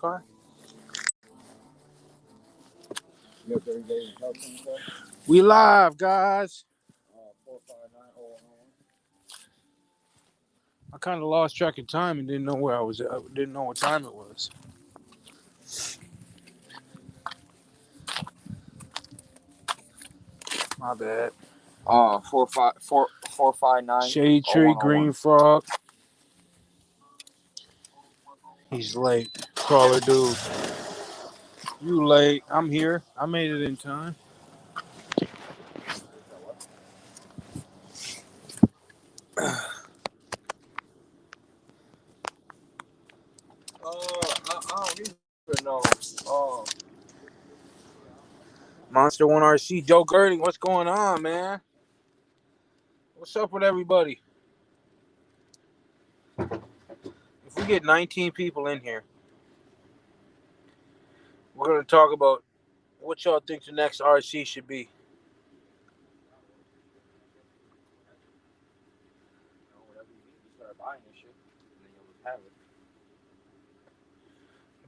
car? You have 30 days of help in the car? We live, guys. 45901. I kind of lost track of time and didn't know where I was at. I didn't know what time it was. My bad. 459. Shade Tree, Green Frog. He's late. Caller dude. You late. I'm here. I made it in time. I don't even know. Monster One RC. Joe Girding, what's going on, man? What's up with everybody? If we get 19 people in here, we're going to talk about what y'all think the next RC should be. Whatever you need, you start buying this shit, and then you'll just have it.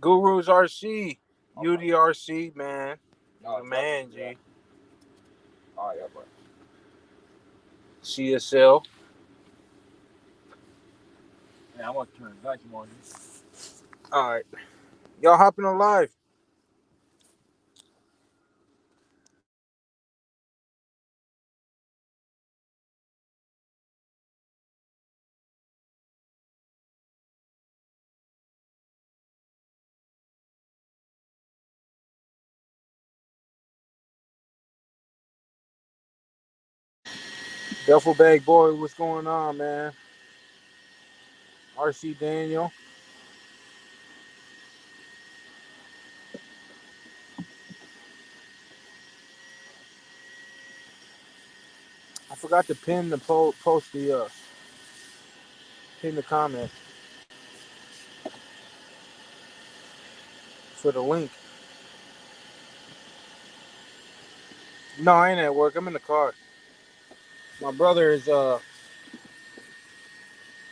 Guru's RC. UDRC, man. Oh, The man, G. yeah. Oh, yeah, bro. CSL. Yeah, I'm going to turn the vacuum on you. All right. Y'all hopping on live. Duffel Bag Boy, what's going on, man? RC Daniel. I forgot to pin the post the pin the comment for the link. No, I ain't at work. I'm in the car. My brother is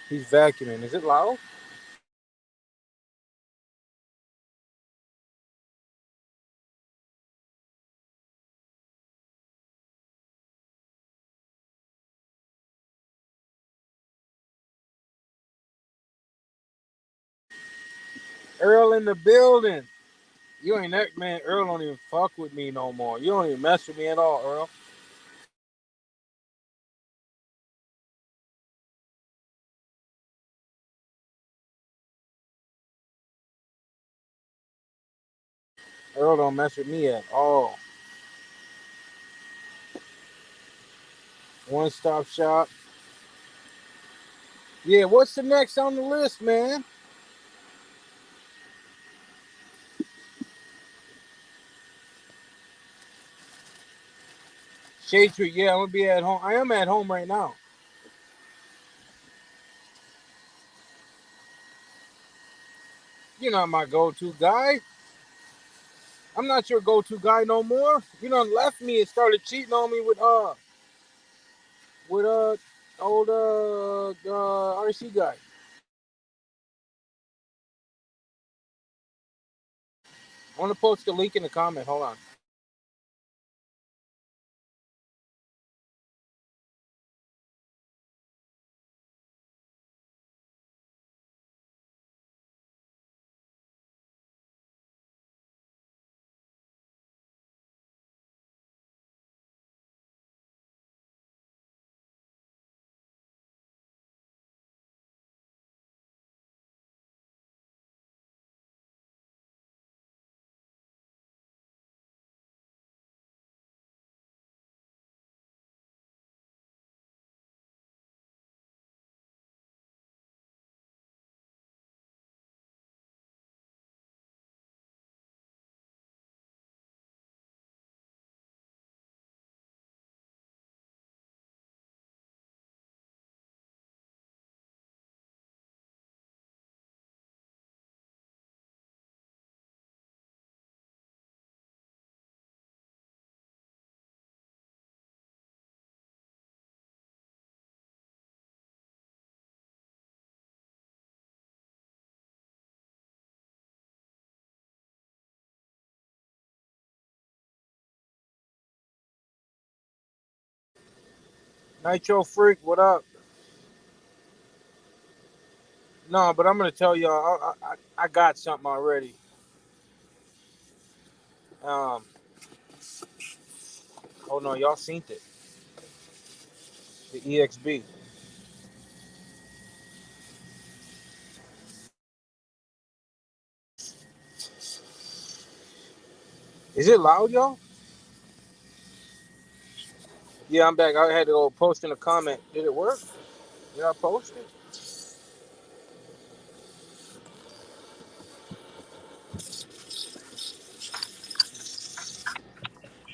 he's vacuuming. Is it loud? Earl in the building. You ain't that man. Earl don't even fuck with me no more. You don't even mess with me at all, Earl. Earl don't mess with me at all. One stop shop. Yeah, what's the next on the list, man? Shade Tree. Yeah, I'm gonna be at home. I am at home right now. You're not my go-to guy. I'm not your go-to guy no more. You done left me and started cheating on me with old RC guy. I want to post the link in the comment. Hold on. Nitro Freak, what up? No, but I'm gonna tell y'all, I got something already. Um, oh no, y'all seen it? The EXB. Is it loud, y'all? Yeah, I'm back. I had to go post in a comment. Did it work? Did I post it?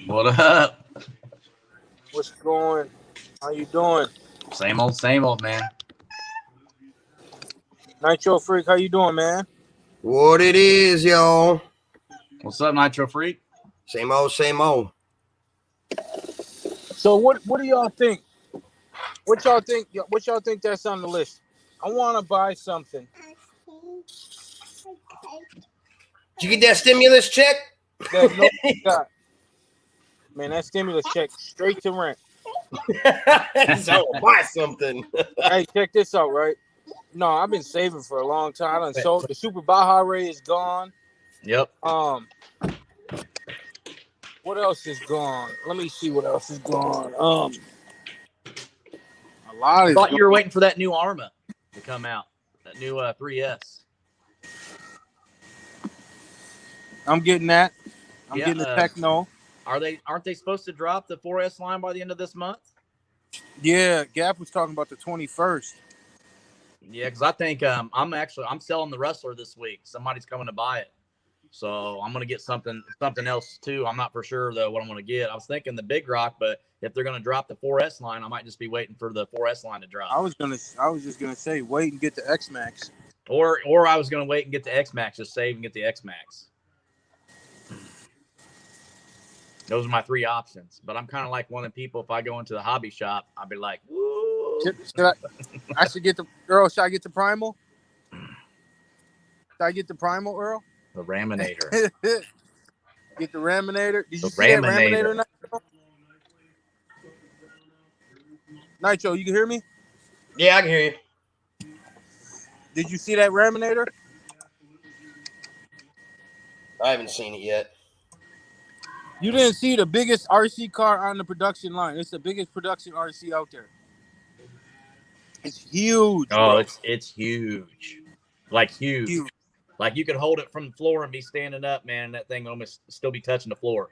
What up? What's going? How you doing? Same old, man. Nitro Freak, how you doing, man? What it is, y'all? What's up, Nitro Freak? Same old, same old. So what do y'all think? What y'all think? What y'all think that's on the list? I want to buy something. Did you get that stimulus check? That no got. Man, that stimulus check straight to rent. So buy something. Hey, check this out, right? No, I've been saving for a long time. I done sold the Super Baja Ray is gone. Yep. What else is gone? Let me see what else is gone. A lot I is thought gone. you were waiting for that new Arma to come out. That new 3S. I'm getting that. I'm Yeah, getting the Techno. Aren't they supposed to drop the 4S line by the end of this month? Yeah, Gap was talking about the 21st. Yeah, because I think I'm selling the Wrestler this week. Somebody's coming to buy it. So I'm gonna get something else too. I'm not for sure though what I'm gonna get. I was thinking the Big Rock, but if they're gonna drop the 4S line, I might just be waiting for the 4S line to drop. I was just gonna say wait and get the X Max. Or I was gonna wait and get the X Max, just save and get the X Max. Those are my three options. But I'm kind of like one of the people. If I go into the hobby shop, I'd be like, "Woo!" I should get the Earl. Should I get the Primal? Should I get the Primal, Earl? The Raminator. Get the Raminator. Did you The see that Raminator. Raminator, Nitro? Nitro, you can hear me? Yeah, I can hear you. Did you see that Raminator? I haven't seen it yet. You didn't see the biggest RC car on the production line. It's the biggest production RC out there. It's huge. Oh, bro. it's huge. Like huge. Huge. Like you could hold it from the floor and be standing up, man, and that thing almost still be touching the floor.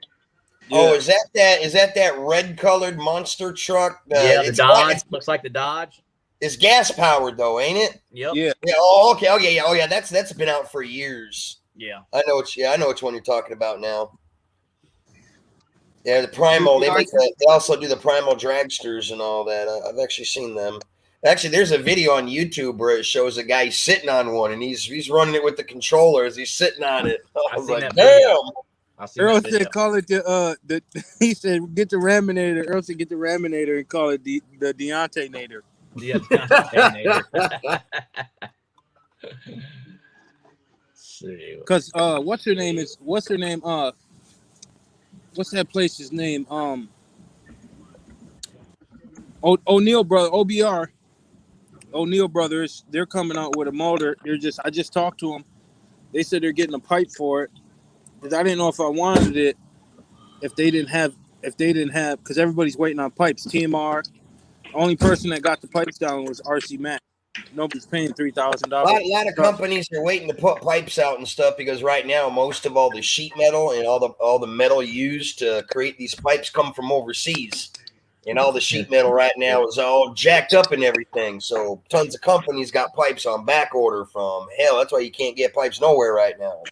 Yeah. Oh, is that red colored monster truck? Yeah, the Dodge. Looks like the Dodge. It's gas powered though, ain't it? Yep. Yeah. Oh, okay. Oh, yeah. Oh, yeah. That's been out for years. Yeah. I know which one you're talking about now. Yeah, the Primal. They also do the Primal dragsters and all that. I've actually seen them. Actually, there's a video on YouTube where it shows a guy sitting on one, and he's running it with the controller as he's sitting on it. I was like, damn. Earl said, "Call it the." He said, "Get the Raminator." Earl said, "Get the Raminator and call it the Deontay Nader." Yeah, Deontay Nader. Because what's her name? What's that place's name? O'Neill brother, OBR. O'Neill Brothers. They're coming out with a motor. I just talked to them. They said they're getting a pipe for it. Because I didn't know if I wanted it. If they didn't have, because everybody's waiting on pipes. TMR. The only person that got the pipes down was RC Mac. Nobody's paying $3,000. A lot of companies are waiting to put pipes out and stuff because right now most of all the sheet metal and all the metal used to create these pipes come from overseas, and all the sheet metal right now is all jacked up and everything. So tons of companies got pipes on back order from hell. That's why you can't get pipes nowhere right now.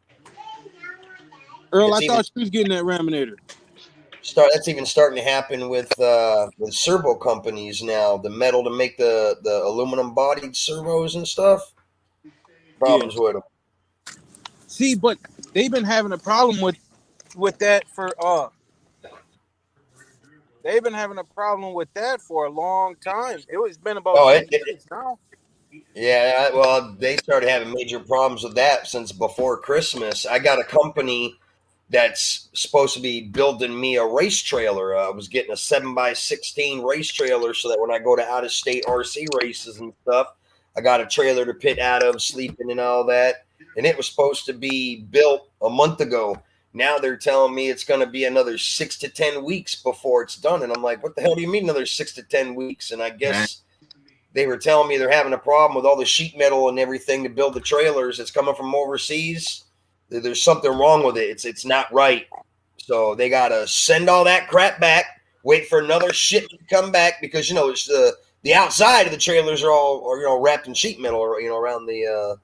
Earl, I thought you was getting that Raminator. That's even starting to happen with servo companies now. The metal to make the aluminum bodied servos and stuff. Problems with them. See, but they've been having a problem with that for They've been having a problem with that for a long time. It's been about 10 years now. Yeah, well, they started having major problems with that since before Christmas. I got a company that's supposed to be building me a race trailer. I was getting a 7x16 race trailer so that when I go to out of state RC races and stuff, I got a trailer to pit out of, sleeping and all that. And it was supposed to be built a month ago. Now they're telling me it's going to be another 6 to 10 weeks before it's done. And I'm like, what the hell do you mean another 6 to 10 weeks? And I guess they were telling me they're having a problem with all the sheet metal and everything to build the trailers. It's coming from overseas. There's something wrong with it. It's not right. So they got to send all that crap back, wait for another shipment to come back because, you know, it's the outside of the trailers are all, you know, wrapped in sheet metal, or, you know, around the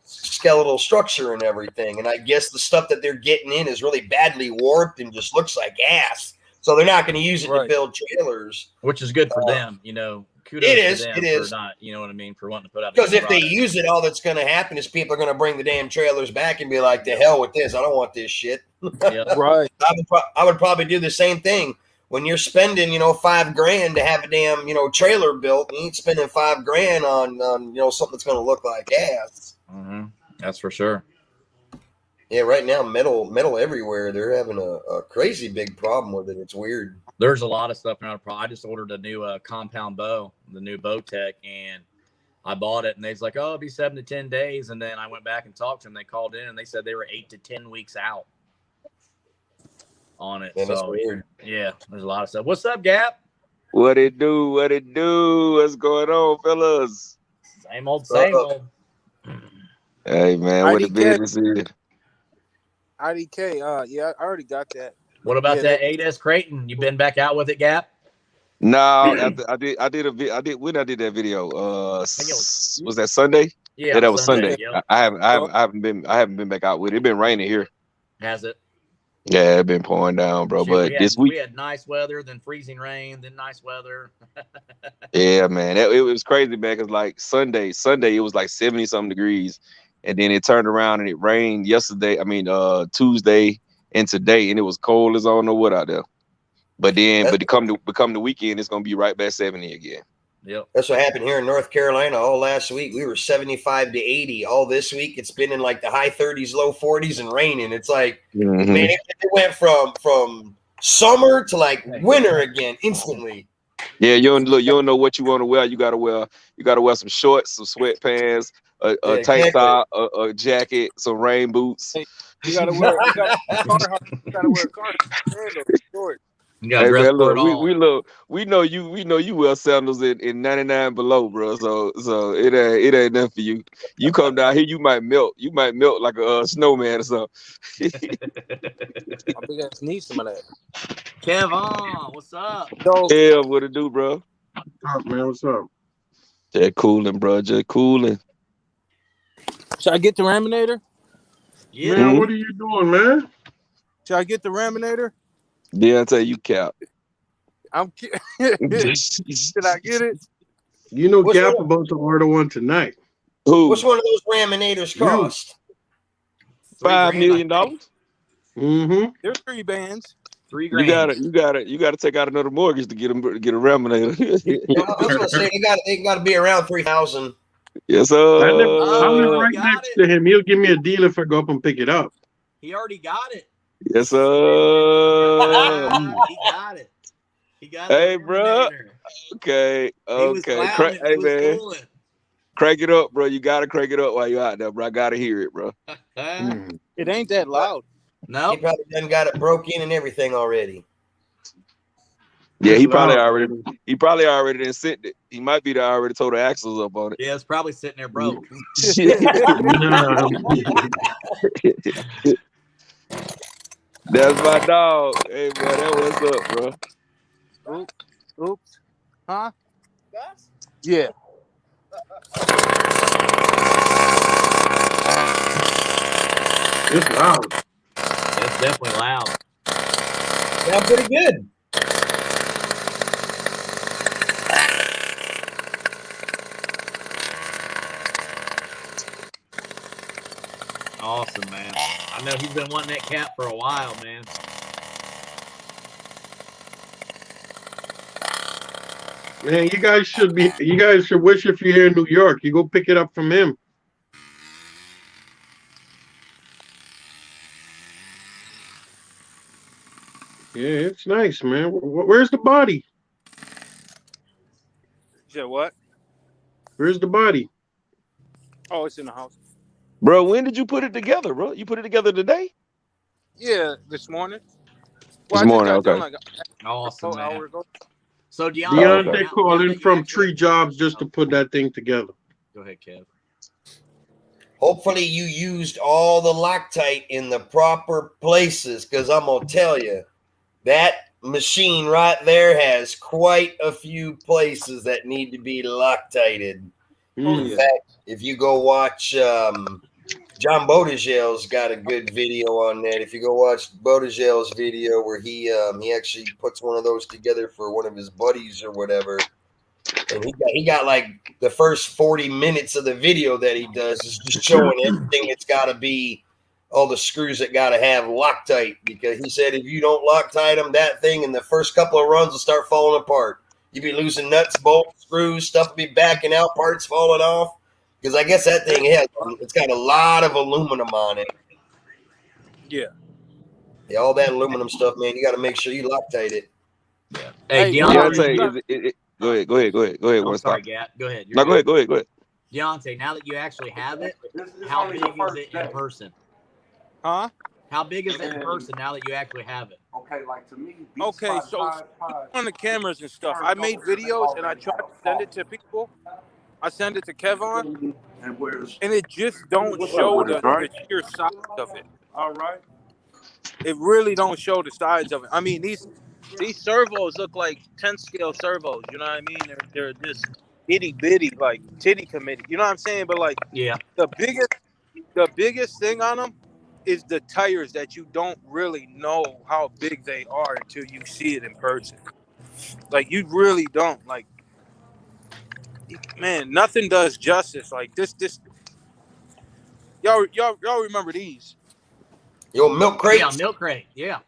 skeletal structure and everything. And I guess the stuff that they're getting in is really badly warped and just looks like ass. So they're not going to use it to build trailers. Which is good for them, you know. Kudos to them for not, you know what I mean, for wanting to put out. Because if they use it, all that's going to happen is people are going to bring the damn trailers back and be like, "The hell with this! I don't want this shit." Right. I would probably do the same thing. When you're spending, you know, $5,000 to have a damn, you know, trailer built, you ain't spending $5,000 on you know, something that's going to look like ass. Mm-hmm. That's for sure. Yeah, right now, metal everywhere. They're having a crazy big problem with it. It's weird. There's a lot of stuff now. I just ordered a new compound bow, the new Bowtech, and I bought it, and they was like, "Oh, it'll be 7 to 10 days." And then I went back and talked to them. They called in, and they said they were 8 to 10 weeks out on it. Man, that's so weird. yeah, there's a lot of stuff. What's up, Gap? What it do? What it do? What's going on, fellas? Same old, same old. Hey, man, what the IDK. business is? IDK. Yeah, I already got that. What about that 8S Creighton? You been back out with it, Gap? No, I did when I did that video. Was that Sunday? Yeah, that was Sunday. Yep. I haven't been back out with it. It's been raining here. Has it? Yeah, it's been pouring down, bro. Shit, but this week we had nice weather, then freezing rain, then nice weather. yeah, man, it was crazy, man. Cause like Sunday it was like 70 something degrees, and then it turned around and it rained yesterday. I mean, Tuesday and today, and it was cold as I don't know what out there. But then, to come the weekend, it's gonna be right back 70 again. Yep. That's what happened here in North Carolina. All last week we were 75 to 80. All this week it's been in like the high 30s, low 40s, and raining. It's like, man, it went from summer to like winter again instantly. Yeah, you don't know what you want to wear. You gotta wear some shorts, some sweatpants, a tank top, a jacket, some rain boots. You gotta wear a car short. You gotta Hey, dress man, for it look, all. we know you wear sandals in 99 below, bro. So it ain't nothing for you. You come down here, you might melt like a snowman or something. My big ass needs some of that. Kevin, what's up? Yeah, what it do, bro? What's up, man? What's up? Just cooling, bro. Just cooling. Should I get the Raminator? Yeah. Man, what are you doing, man? Should I get the Raminator? Yeah, I tell you, Cap. I'm kidding. Should I get it? You know, What's Gap wrong? about to order one tonight. Who? What's one of those Raminators cost? $5 million? Mm-hmm. There's 3 bands. $3 You grand. gotta take out another mortgage to get a Raminator. I was gonna say they got to be around 3,000. Yes, I sir. live right got next it. to him. He'll give me a deal if I go up and pick it up. He already got it. Yes, sir. He got it. He got it. Hey, bro. Okay. He was clowning. Hey, He was man. fooling. Crank it up, bro. You gotta crank it up while you're out there, bro. I gotta hear it, bro. It ain't that loud. He No. probably done got it broke in and everything already. Yeah, he It's probably loud. already done sent it. He might be there already told the axles up on it. Yeah, it's probably sitting there broke. Nah. That's my dog. Hey, boy, that what's up, bro. Oops. Huh? Yeah. It's loud. That's definitely loud. Sound pretty good. Awesome, man. I know he's been wanting that cap for a while, man. Man, you guys should wish if you're here in New York, you go pick it up from him. Yeah, it's nice, man. Where's the body? You said what? Where's the body? Oh, it's in the house. Bro, when did you put it together, bro? You put it together today? Yeah, this morning. This Well, I just morning, got done okay. like Awesome, an man. hour ago. So Deontay, okay. Deontay now called that in you from actually- Tree Jobs just to put that thing together. Go ahead, Kev. Hopefully you used all the Loctite in the proper places, because I'm gonna tell you, that machine right there has quite a few places that need to be Loctited. Oh, In yeah. fact, if you go watch John Bodagel's got a good video on that. If you go watch Bodagel's video where he actually puts one of those together for one of his buddies or whatever, and he got like the first 40 minutes of the video that he does is just showing everything that's got to be, all the screws that got to have Loctite, because he said if you don't Loctite them, that thing in the first couple of runs will start falling apart. You'd be losing nuts, bolts, screws, stuff will be backing out, parts falling off. Because I guess that thing it's got a lot of aluminum on it. Yeah. Yeah, all that aluminum stuff, man, you got to make sure you Loctite it. Hey, Hey, Deontay. Deontay, go ahead. Oh, One sorry, stop. Gat. Go ahead. You're No, go ahead. Deontay, now that you actually have it, This is how only big the is first it day. in person? Huh? How big is it in person now that you actually have it? Okay, like to me. Okay, so on the cameras and stuff, I made videos and I tried to send it to people. I send it to Kevon, And where's and it just don't What's show up, the Drake? sheer size of it. all right? It really don't show the size of it. I mean, these servos look like 10 scale servos. You know what I mean? They're just itty bitty, like titty committee. You know what I'm saying? But like Yeah. the biggest thing on them is the tires, that you don't really know how big they are until you see it in person. Like you really don't. Like, man, nothing does justice. Like this. Y'all remember these? Yo, milk crate. Yeah, milk crate. Yeah.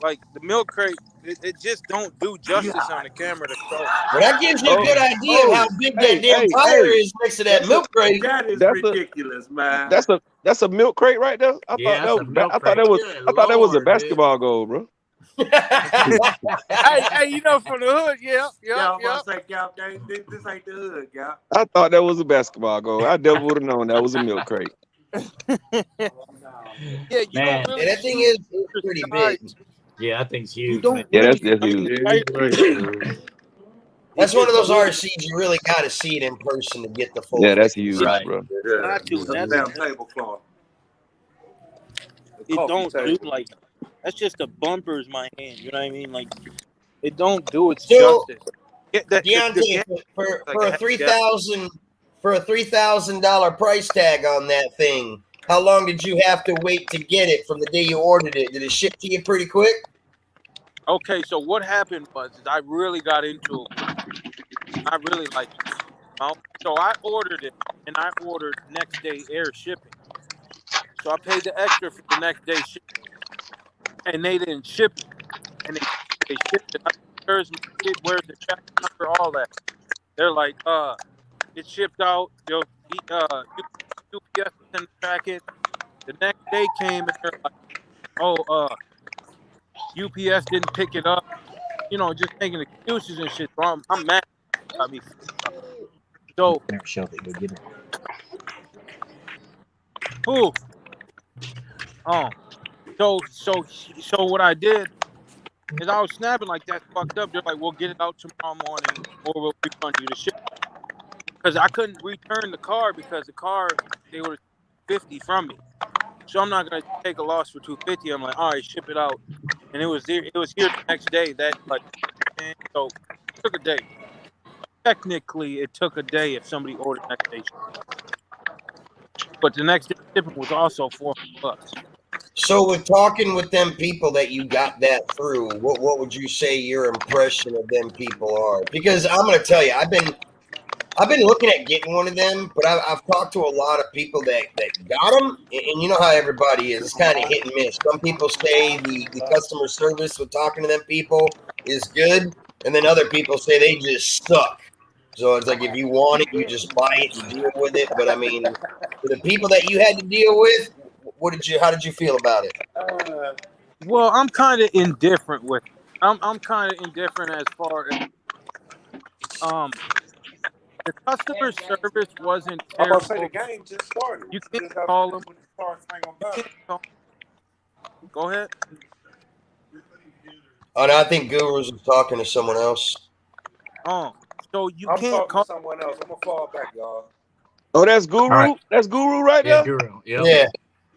Like the milk crate, it just don't do justice on the camera to show. Well, that gives you a good idea of how big that damn hey, tire hey. is next to that milk crate. That is That's ridiculous, man. That's a milk crate right there. I Yeah, thought that's a milk I thought crate. that was Good I thought that was a Lord, basketball goal, bro. hey, you know, from the hood, yeah. Yeah, I'm about to say, Gal, this ain't the hood, Gal. I thought that was a basketball goal. I never would have known that was a milk crate. Yeah, you Man. don't Yeah, really that thing is pretty big. Yeah, that thing's huge. You don't man. Yeah, that's really- huge. Yeah, he's nice, man. That's one of those RCs you really got to see it in person to get the full. Yeah, that's huge, Right. bro. Yeah, Not too, that's that's- down tablecloth. It don't do like, that's just the bumpers, my hand. You know what I mean? Like, it don't do its Still, justice. Deontay, for a $3,000 price tag on that thing, how long did you have to wait to get it from the day you ordered it? Did it ship to you pretty quick? Okay, so what happened was I really got into it. I really like it. So I ordered it, and I ordered next day air shipping. So I paid the extra for the next day shipping, and they didn't ship it. And they shipped it. Where's the tracking number? All that. They're like, it shipped out. UPS didn't track it. The next day came, and they're like, UPS didn't pick it up. You know, just making excuses and shit. So I'm mad. I mean, so who? So what I did is I was snapping like that, fucked up. They're like, we'll get it out tomorrow morning, or we'll refund you the shit. Because I couldn't return the car because the car, they were $50 from me. So I'm not gonna take a loss for $250. I'm like, all right, ship it out. And it was here the next day. So it took a day. Technically, it took a day if somebody ordered next day. But the next day shipping was also $400. So, with talking with them people that you got that through, what would you say your impression of them people are? Because I'm going to tell you, I've been looking at getting one of them, but I've talked to a lot of people that got them, and you know how everybody is. It's kind of hit and miss. Some people say the customer service with talking to them people is good, and then other people say they just suck. So it's like if you want it, you just buy it and deal with it. But I mean, for the people that you had to deal with, How did you feel about it? Well, I'm kind of indifferent with it. I'm kind of indifferent as far as the customer service wasn't I'm about to say terrible. the game just started. You We can't just have to call finish them. when it starts, hang on You back. can't call. Go ahead. Oh, no, I think Gurus was talking to someone else. So you I'm can't talking call. to someone else. I'm gonna fall back, y'all. Oh, that's Guru. All right. That's Guru right Yeah, there. Guru. Yep. Yeah.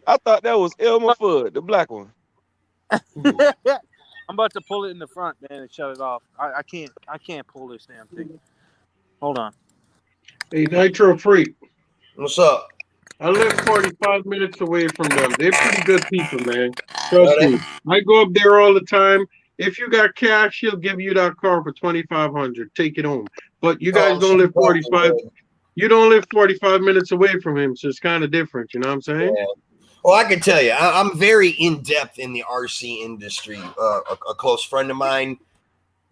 I thought that was Elmer Fudd, the black one. I'm about to pull it in the front, man, and shut it off. I can't pull this damn thing. Hold on. Hey, Nitro Freak. What's up? I live 45 minutes away from them. They're pretty good people, man. Trust me. I go up there all the time. If you got cash, he'll give you that car for $2,500. Take it home. But you guys don't live 45. You don't live 45 minutes away from him, so it's kind of different. You know what I'm saying? Yeah. Well, I can tell you, I'm very in depth in the RC industry. A close friend of mine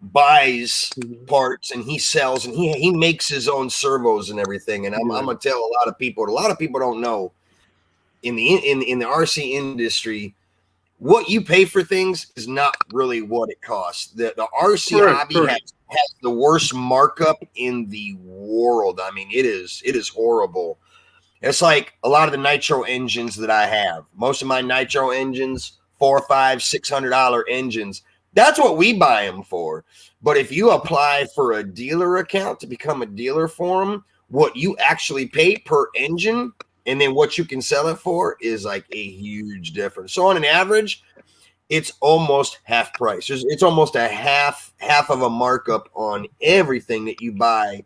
buys parts and he sells and he makes his own servos and everything. And I'm gonna tell a lot of people don't know in the RC industry, what you pay for things is not really what it costs. The RC hobby has the worst markup in the world. I mean, it is horrible. It's like a lot of the nitro engines that I have. Most of my nitro engines, $400, $500, $600 engines. That's what we buy them for. But if you apply for a dealer account to become a dealer for them, what you actually pay per engine and then what you can sell it for is like a huge difference. So on an average, it's almost half price. It's almost a half of a markup on everything that you buy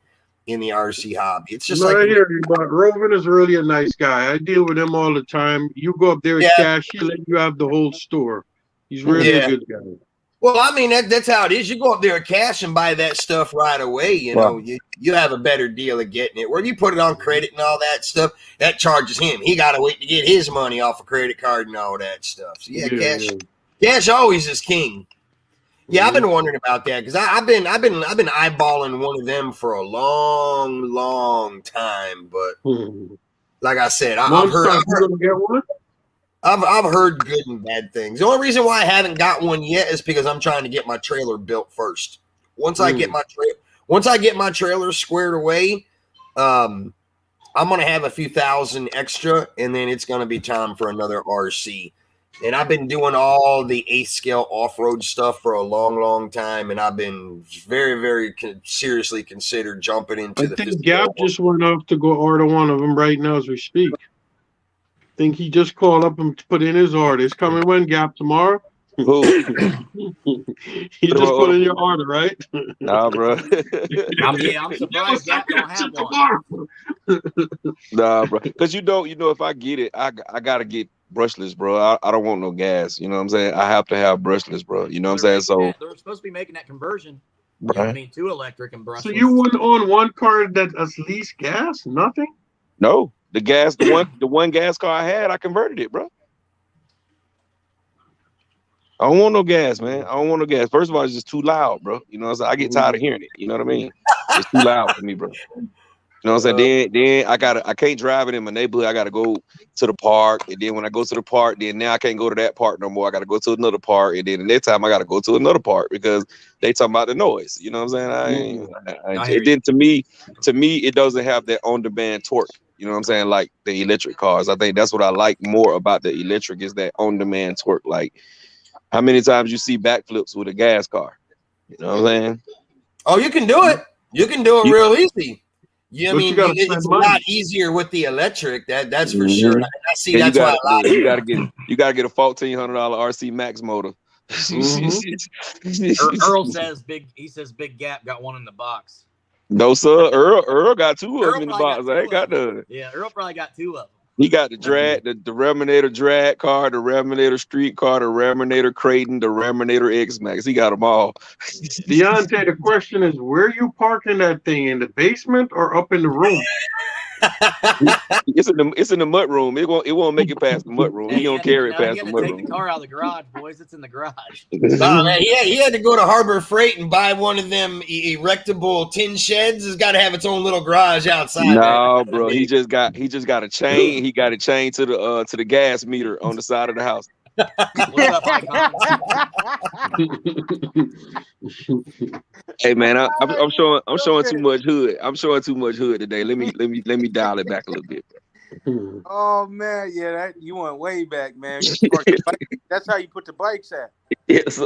in the RC hobby. It's just I hear you, but Rovin is really a nice guy. I deal with him all the time. You go up there with cash, he'll let you have the whole store. He's really a good guy. Well, I mean, that's how it is. You go up there with cash and buy that stuff right away. You know, you have a better deal of getting it. Where you put it on credit and all that stuff, that charges him. He got to wait to get his money off a credit card and all that stuff. So cash always is king. Yeah, I've been wondering about that because I've been eyeballing one of them for a long time. But like I said, I've heard good and bad things. The only reason why I haven't got one yet is because I'm trying to get my trailer built first. Once I get my trailer squared away, I'm gonna have a few thousand extra, and then it's gonna be time for another RC. And I've been doing all the 8th scale off-road stuff for a long time, and I've been very seriously considered jumping into the. I think Gap just went off to go order one of them right now as we speak. I think he just called up and put in his order. It's coming when, Gap, tomorrow? Who? You just put in your order, right? Nah, bro. I'm surprised Gap don't have one. Nah, bro. Because you know, if I get it, I gotta get brushless, bro. I don't want no gas. You know what I'm saying? I have to have brushless, bro. You know what I'm saying? So they're supposed to be making that conversion. Right. You know, I mean, to electric and brushless. So you wouldn't own one car that's least gas? Nothing? No. The one gas car I had, I converted it, bro. I don't want no gas, man. I don't want no gas. First of all, it's just too loud, bro. You know what I'm saying? I get tired of hearing it. You know what I mean? It's too loud for me, bro. You know what I'm saying? Then I can't drive it in my neighborhood. I gotta go to the park. And then when I go to the park, then now I can't go to that park no more. I gotta go to another park. And then the next time I gotta go to another park because they talking about the noise. You know what I'm saying? Then to me, it doesn't have that on-demand torque. You know what I'm saying? Like the electric cars. I think that's what I like more about the electric is that on-demand torque. Like how many times you see backflips with a gas car? You know what I'm saying? Oh, you can do it. You can do it real easy. Yeah, I mean, it's a lot easier with the electric. That's for sure. I see. That's why you gotta get a $1,400 RC Max motor. Earl says Big Gap got one in the box. No, sir. Earl got two of them in the box. I ain't got none. Yeah, Earl probably got two of them. He got the drag, the Reminator drag car, the Reminator street car, the Reminator Creighton, the Reminator X Max. He got them all. Deontay, the question is, where are you parking that thing? In the basement or up in the room? It's in the mud room. It won't make it past the mud room. He don't carry it past He the had mud to take room. the car out of the garage, boys. It's in the garage. Oh, man, he had to go to Harbor Freight and buy one of them erectable tin sheds. It's got to have its own little garage outside. No, bro. He just got a chain. He got it chained to the gas meter on the side of the house. What's up, Icon? Hey man, I'm showing too much hood. I'm showing too much hood today. Let me dial it back a little bit. Oh man, yeah, that you went way back, man. That's how you put the bikes at. Yes.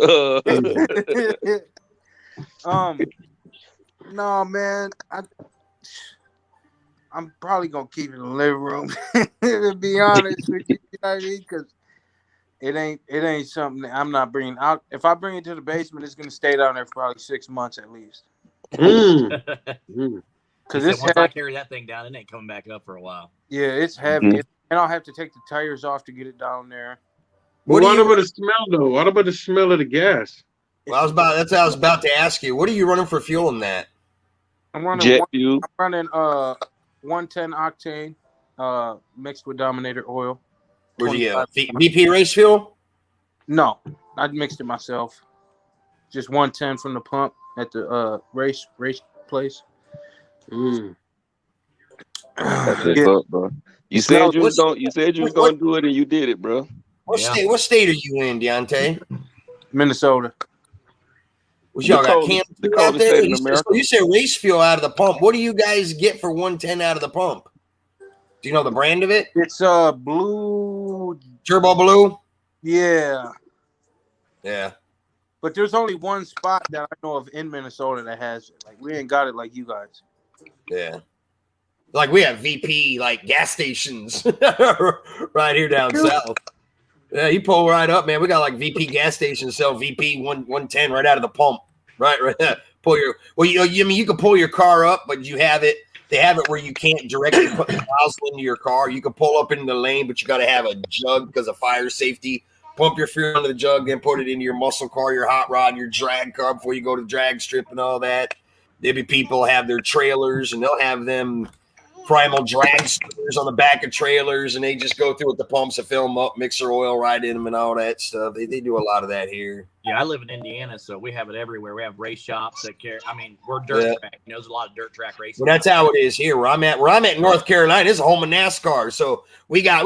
No, man, I'm probably gonna keep it in the living room. To be honest with you, you know what I mean? Because it ain't something that I'm not bringing out. If I bring it to the basement, it's gonna stay down there for probably 6 months at least. Because it's once I carry that thing down, it ain't coming back up for a while. Yeah, it's heavy, and I'll have to take the tires off to get it down there. What about the smell though? What about the smell of the gas? Well, that's what I was about to ask you. What are you running for fuel in that? I'm running jet fuel. I'm running 110 octane mixed with Dominator oil. Where'd you get VP race fuel? No, I mixed it myself. Just 110 from the pump at the race place. That's what's up, bro. You said you was gonna do it, and you did it, bro. What state are you in, Deontay? Minnesota. What y'all got camp out there? You said race fuel out of the pump. What do you guys get for 110 out of the pump? Do you know the brand of it? It's blue. Turbo Blue? Yeah. Yeah. But there's only one spot that I know of in Minnesota that has it. Like, we ain't got it like you guys. Yeah. Like, we have VP, like, gas stations right here down south. Yeah, you pull right up, man. We got, like, VP gas stations sell VP 110 right out of the pump. Right. Pull your – well, you can pull your car up, but you have it – they have it where you can't directly put the nozzle into your car. You can pull up in the lane, but you got to have a jug because of fire safety. Pump your fuel into the jug, then put it into your muscle car, your hot rod, your drag car before you go to the drag strip and all that. Maybe people have their trailers, and they'll have them primal drag strippers on the back of trailers, and they just go through with the pumps to fill them up, mix their oil right in them and all that stuff. They do a lot of that here. Yeah, I live in Indiana, so we have it everywhere. We have race shops that carry. I mean, we're dirt track. There's a lot of dirt track racing. Well, that's how it is here. Where I'm at in North Carolina, it's a home of NASCAR. So we got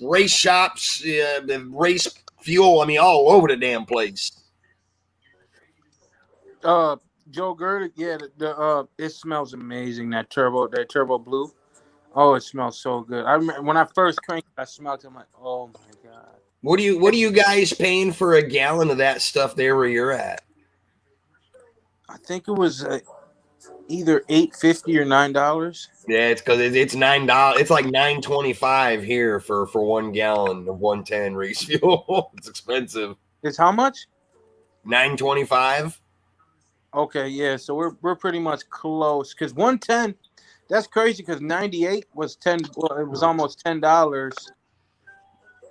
race shops, race fuel. I mean, all over the damn place. Joe Gerdick, yeah, it smells amazing. That turbo blue. Oh, it smells so good. I remember when I first cranked it, I smelled it. I'm like, oh my god. What are you guys paying for a gallon of that stuff there where you're at? I think it was either $8.50 or $9. Yeah, it's because it's $9. It's like $9.25 here for 1 gallon of 110 race fuel. It's expensive. It's how much? $9.25. Okay, yeah. So we're pretty much close because 110. That's crazy because 98 was 10. Well, it was almost $10.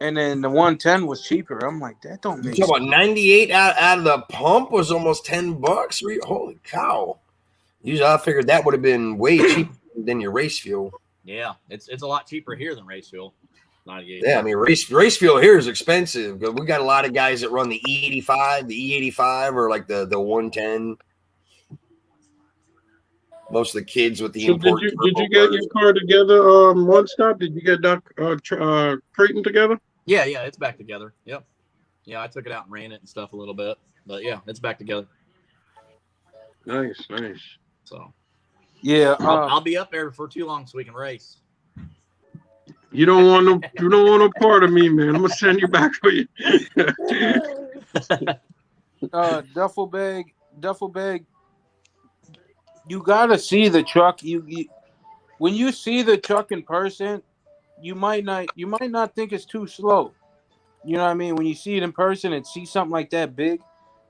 And then the 110 was cheaper. I'm like, that don't make sense. About 98 out of the pump was almost $10. Holy cow! Usually, I figured that would have been way cheaper than your race fuel. Yeah, it's a lot cheaper here than race fuel. 98. Yeah, I mean race fuel here is expensive. We got a lot of guys that run the E85, or like the 110. Most of the kids with the import. Did you get your car together? One stop. Did you get Doc Creighton together? Yeah, it's back together. Yep. Yeah, I took it out and ran it and stuff a little bit, but yeah, it's back together. Nice. So, yeah, I'll be up there for too long so we can race. You don't want no part of me, man. I'm gonna send you back for you. Duffel bag. You gotta see the truck. You when you see the truck in person, you might not think it's too slow. You know what I mean? When you see it in person and see something like that big,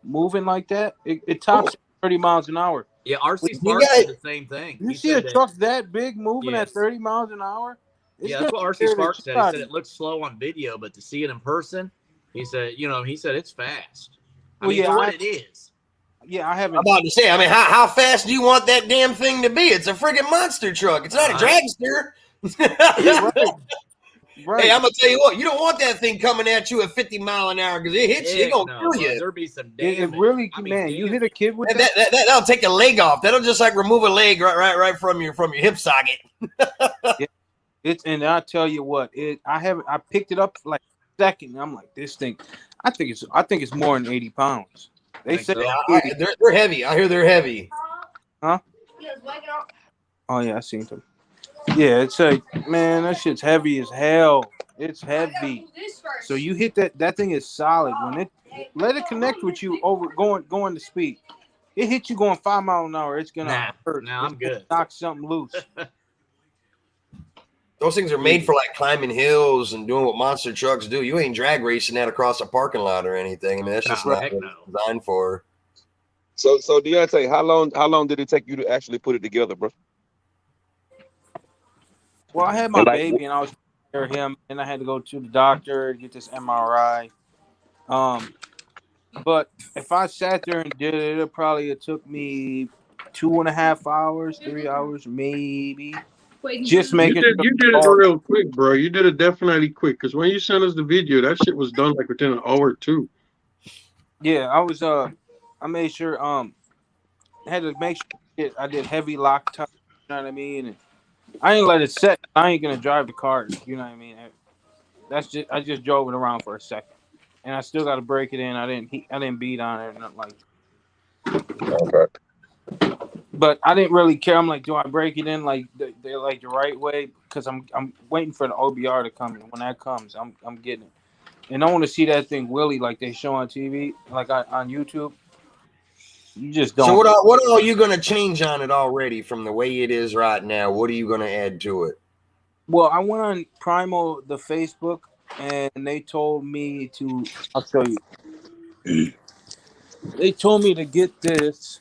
moving like that, it tops 30 miles an hour. Yeah, RC Sparks did the same thing. You see a truck that big moving at 30 miles an hour? Yeah, that's what RC Sparks said. He said it looks slow on video, but to see it in person, he said it's fast. I mean, for what it is. Yeah, I haven't. I'm about to say, I mean, how fast do you want that damn thing to be? It's a friggin' monster truck. It's not a dragster. Right. Hey, I'm gonna tell you what. You don't want that thing coming at you at 50 mile an hour because it hits you. It Heck gonna no, kill bro. you. There'll be some It damage. really, I mean, man. You damn. hit a kid with That, that. that'll take a leg off. That'll just like remove a leg right from your hip socket. It's and I tell you what, I picked it up for like a second. And I'm like, this thing. I think it's more than 80 pounds. They Think say. so? Yeah, they're heavy. I hear they're heavy. Huh? Oh yeah, I seen them. Yeah, it's like, man, that shit's heavy as hell. It's heavy. So you hit that thing is solid. When it let it connect with you over going to speed. It hit you going 5 miles an hour. It's gonna hurt. Nah, I'm It's gonna good. knock something loose. Those things are made for like climbing hills and doing what monster trucks do. You ain't drag racing that across a parking lot or anything. I mean, that's just Nah, not heck what no. it's designed for. So Deontay, how long did it take you to actually put it together, bro? Well, I had my And like, baby and I was taking care of him, and I had to go to the doctor to get this MRI. But if I sat there and did it, it took me 2.5 hours, 3 hours, maybe. Just making You did it real quick, bro. You did it definitely quick. Because when you sent us the video, that shit was done like within an hour or two. Yeah, I made sure I had to make sure I did heavy Loctite, you know what I mean? And I ain't let it set. I ain't gonna drive the car, you know what I mean? I just drove it around for a second. And I still gotta break it in. I didn't beat on it or nothing like that. okay. But I didn't really care. I'm like, do I break it in like the right way? Because I'm waiting for the OBR to come in. When that comes, I'm getting it. And I want to see that thing Willie like they show on TV, like on YouTube. You just don't. So what are you going to change on it already from the way it is right now? What are you going to add to it? Well, I went on Primal, the Facebook, and they told me to. I'll show you. They told me to get this.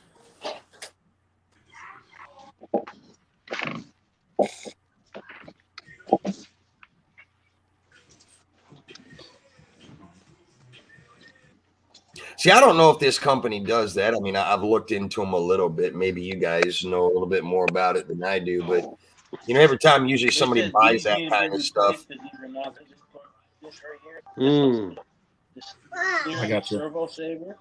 See, I don't know if this company does that. I mean, I've looked into them a little bit. Maybe you guys know a little bit more about it than I do. But, you know, every time usually somebody buys that kind of stuff. I got you. Servo saver.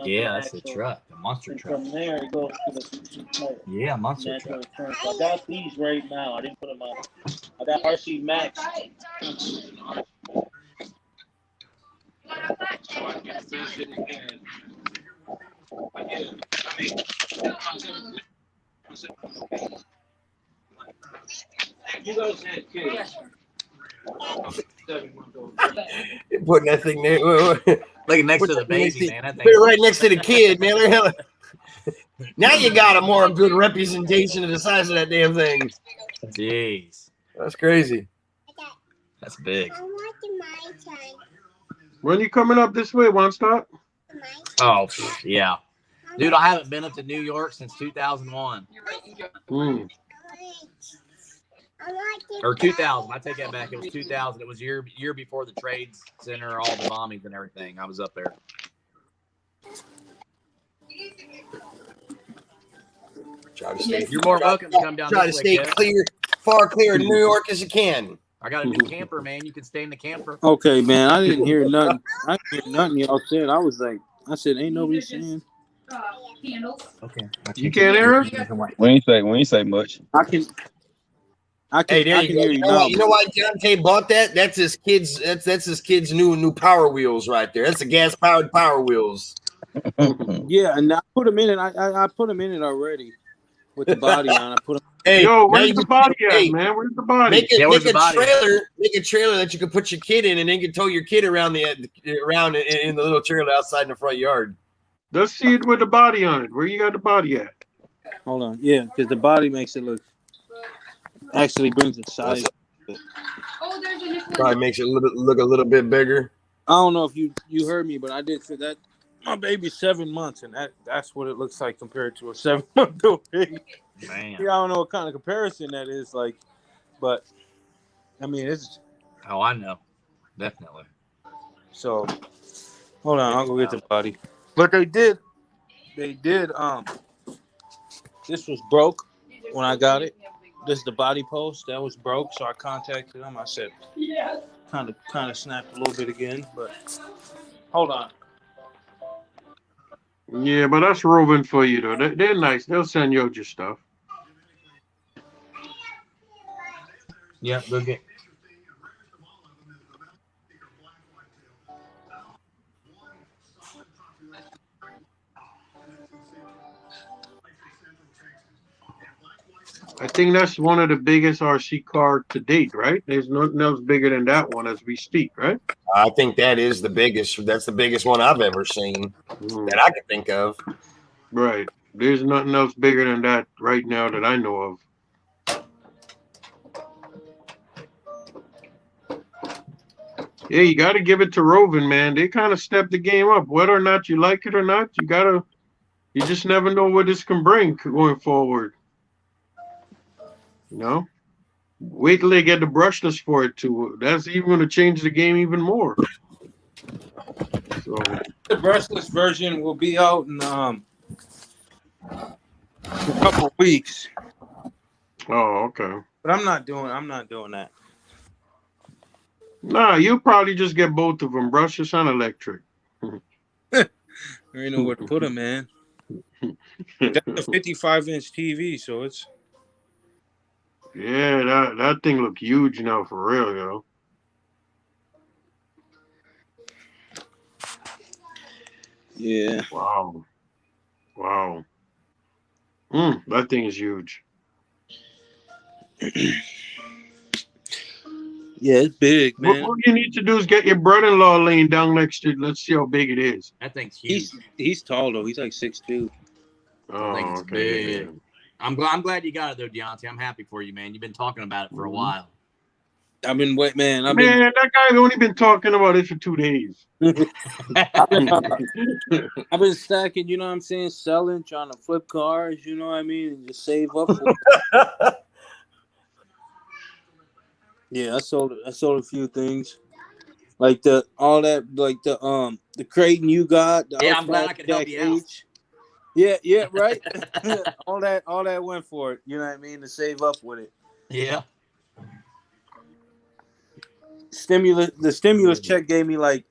Yeah, that's the truck, the monster And truck. from there, it goes to the Yeah, monster natural truck. return. So I got these right now. I didn't put them on. I got RC Max. You guys had kids. You're putting that thing there. Like next Put to the that next baby, to- man. I Put think. it right next to the kid, man. Now you got a more good representation of the size of that damn thing. Jeez, That's crazy. that's big. When you coming up this way, One Stop? Oh, yeah. Dude, I haven't been up to New York since 2001. Or 2000. I take that back. It was 2000. It was year before the Trade Center, all the bombings and everything. I was up there. Try to stay. You're more welcome to come down Try to this way, stay Kev. far clear of New York as you can. I got a new camper, man. You can stay in the camper. Okay, man. I didn't hear nothing. I didn't hear nothing y'all said. I was like, I said, ain't nobody saying. Okay. You can't hear us? We ain't say much. I can Hey, there you go. hear You you know, now. you know why Deontay bought that? That's his kids. That's his kids' new Power Wheels right there. That's the gas powered Power Wheels. Yeah, and I put them in it. I put them in it already with the body on. I put them. Hey, Yo, now where's you the just- body at, hey, man? Where's the body? Make Yeah, where's a the body? trailer that you can put your kid in, and then you can tow your kid around in the little trailer outside in the front yard. Let's see it with the body on it. Where you got the body at? Hold on, yeah, because the body makes it look. Actually, brings it size. Probably makes it look a little bit bigger. I don't know if you heard me, but I did say that my baby's 7 months, and that's what it looks like compared to a 7-month-old baby. Man. Yeah, I don't know what kind of comparison that is like, but I mean it's Oh, I know. Definitely. so. Hold on, I'll go get the body. But they did. This was broke when I got it, this is the body post that was broke, so I contacted him. I said, kind of snapped a little bit again, but hold on. Yeah, but that's roving for you though. They're nice. They'll send you out your stuff. Yeah, go get. I think that's one of the biggest RC car to date, right? There's nothing else bigger than that one as we speak, right? I think that is the biggest. That's the biggest one I've ever seen that I can think of. Right. There's nothing else bigger than that right now that I know of. Yeah, you got to give it to Rovin, man. They kind of stepped the game up. Whether or not you like it or not, you just never know what this can bring going forward. You know? Wait till they get the brushless for it too. That's even going to change the game even more. So The brushless version will be out in a couple weeks. oh, okay. But I'm not doing that. Nah, you'll probably just get both of them, brushless and electric. There ain't know where to put them, man. That's a 55-inch TV, so it's Yeah, that thing look huge now for real, yo. yeah. Wow. That thing is huge. Yeah, it's big, What, man. what you need to do is get your brother-in-law laying down next to it. Let's see how big it is. That thing's huge. He's tall though. He's like 6'2". Oh, think it's okay. big. I'm glad you got it though, Deontay. I'm happy for you, man. You've been talking about it for a while. I've been wait, man. Man, that guy's only been talking about it for 2 days. I've been stacking. You know what I'm saying? Selling, trying to flip cars. You know what I mean? And just save up. For it. Yeah, I sold a few things, like the Creighton you got. The Yeah, I'm glad I Outback could help Jack you out. H. Yeah, right. all that went for it. You know what I mean? To save up with it. Yeah. The stimulus check gave me like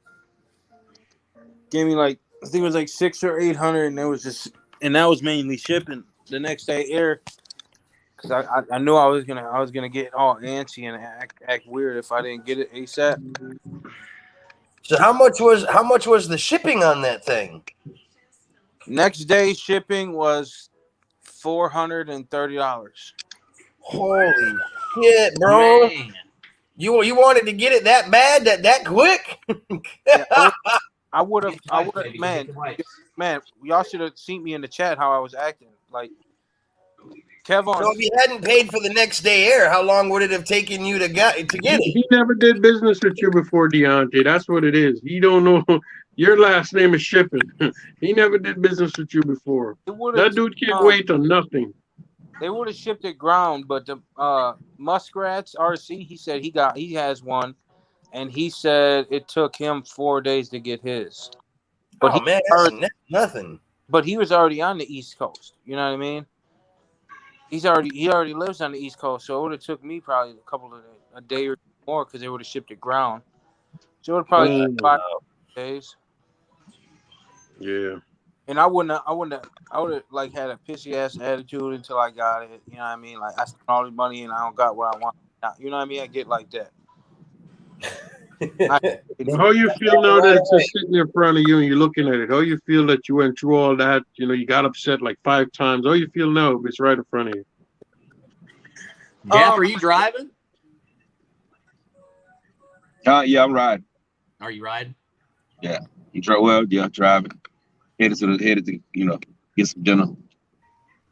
I think it was like 600 or 800, and that was mainly shipping. The next day air, because I knew I was gonna get all antsy and act weird if I didn't get it ASAP. So how much was the shipping on that thing? Next day shipping was $430. Holy shit, bro! Man. You wanted to get it that bad, that quick? Yeah, I would have, Baby, man. get the wipes. Man, y'all should have seen me in the chat how I was acting. Like Kevin, So if you hadn't paid for the next day air, how long would it have taken you to get it? He never did business with you before, Deontay. That's what it is. He don't know your last name is Shipping. He never did business with you before. That dude can't wait on nothing. they would have shipped it ground, but the Muskrats RC, he said he has one, and he said it took him 4 days to get his. But Oh man, that's nothing. But he was already on the East Coast. You know what I mean? He already lives on the East Coast, so it would have took me probably a day or more because they would have shipped it ground. So it would probably took 5 days. Yeah. And I would have like had a pissy ass attitude until I got it. You know what I mean? Like I spent all the money and I don't got what I want. You know what I mean? I get like that. Well, how you feel now that it's just sitting in front of you and you're looking at it? How you feel that you went through all that? You know, you got upset like 5 times. How you feel now if it's right in front of you? Jeff, are you driving? Yeah, I'm riding. Are you riding? Yeah, driving. Headed to get some dinner.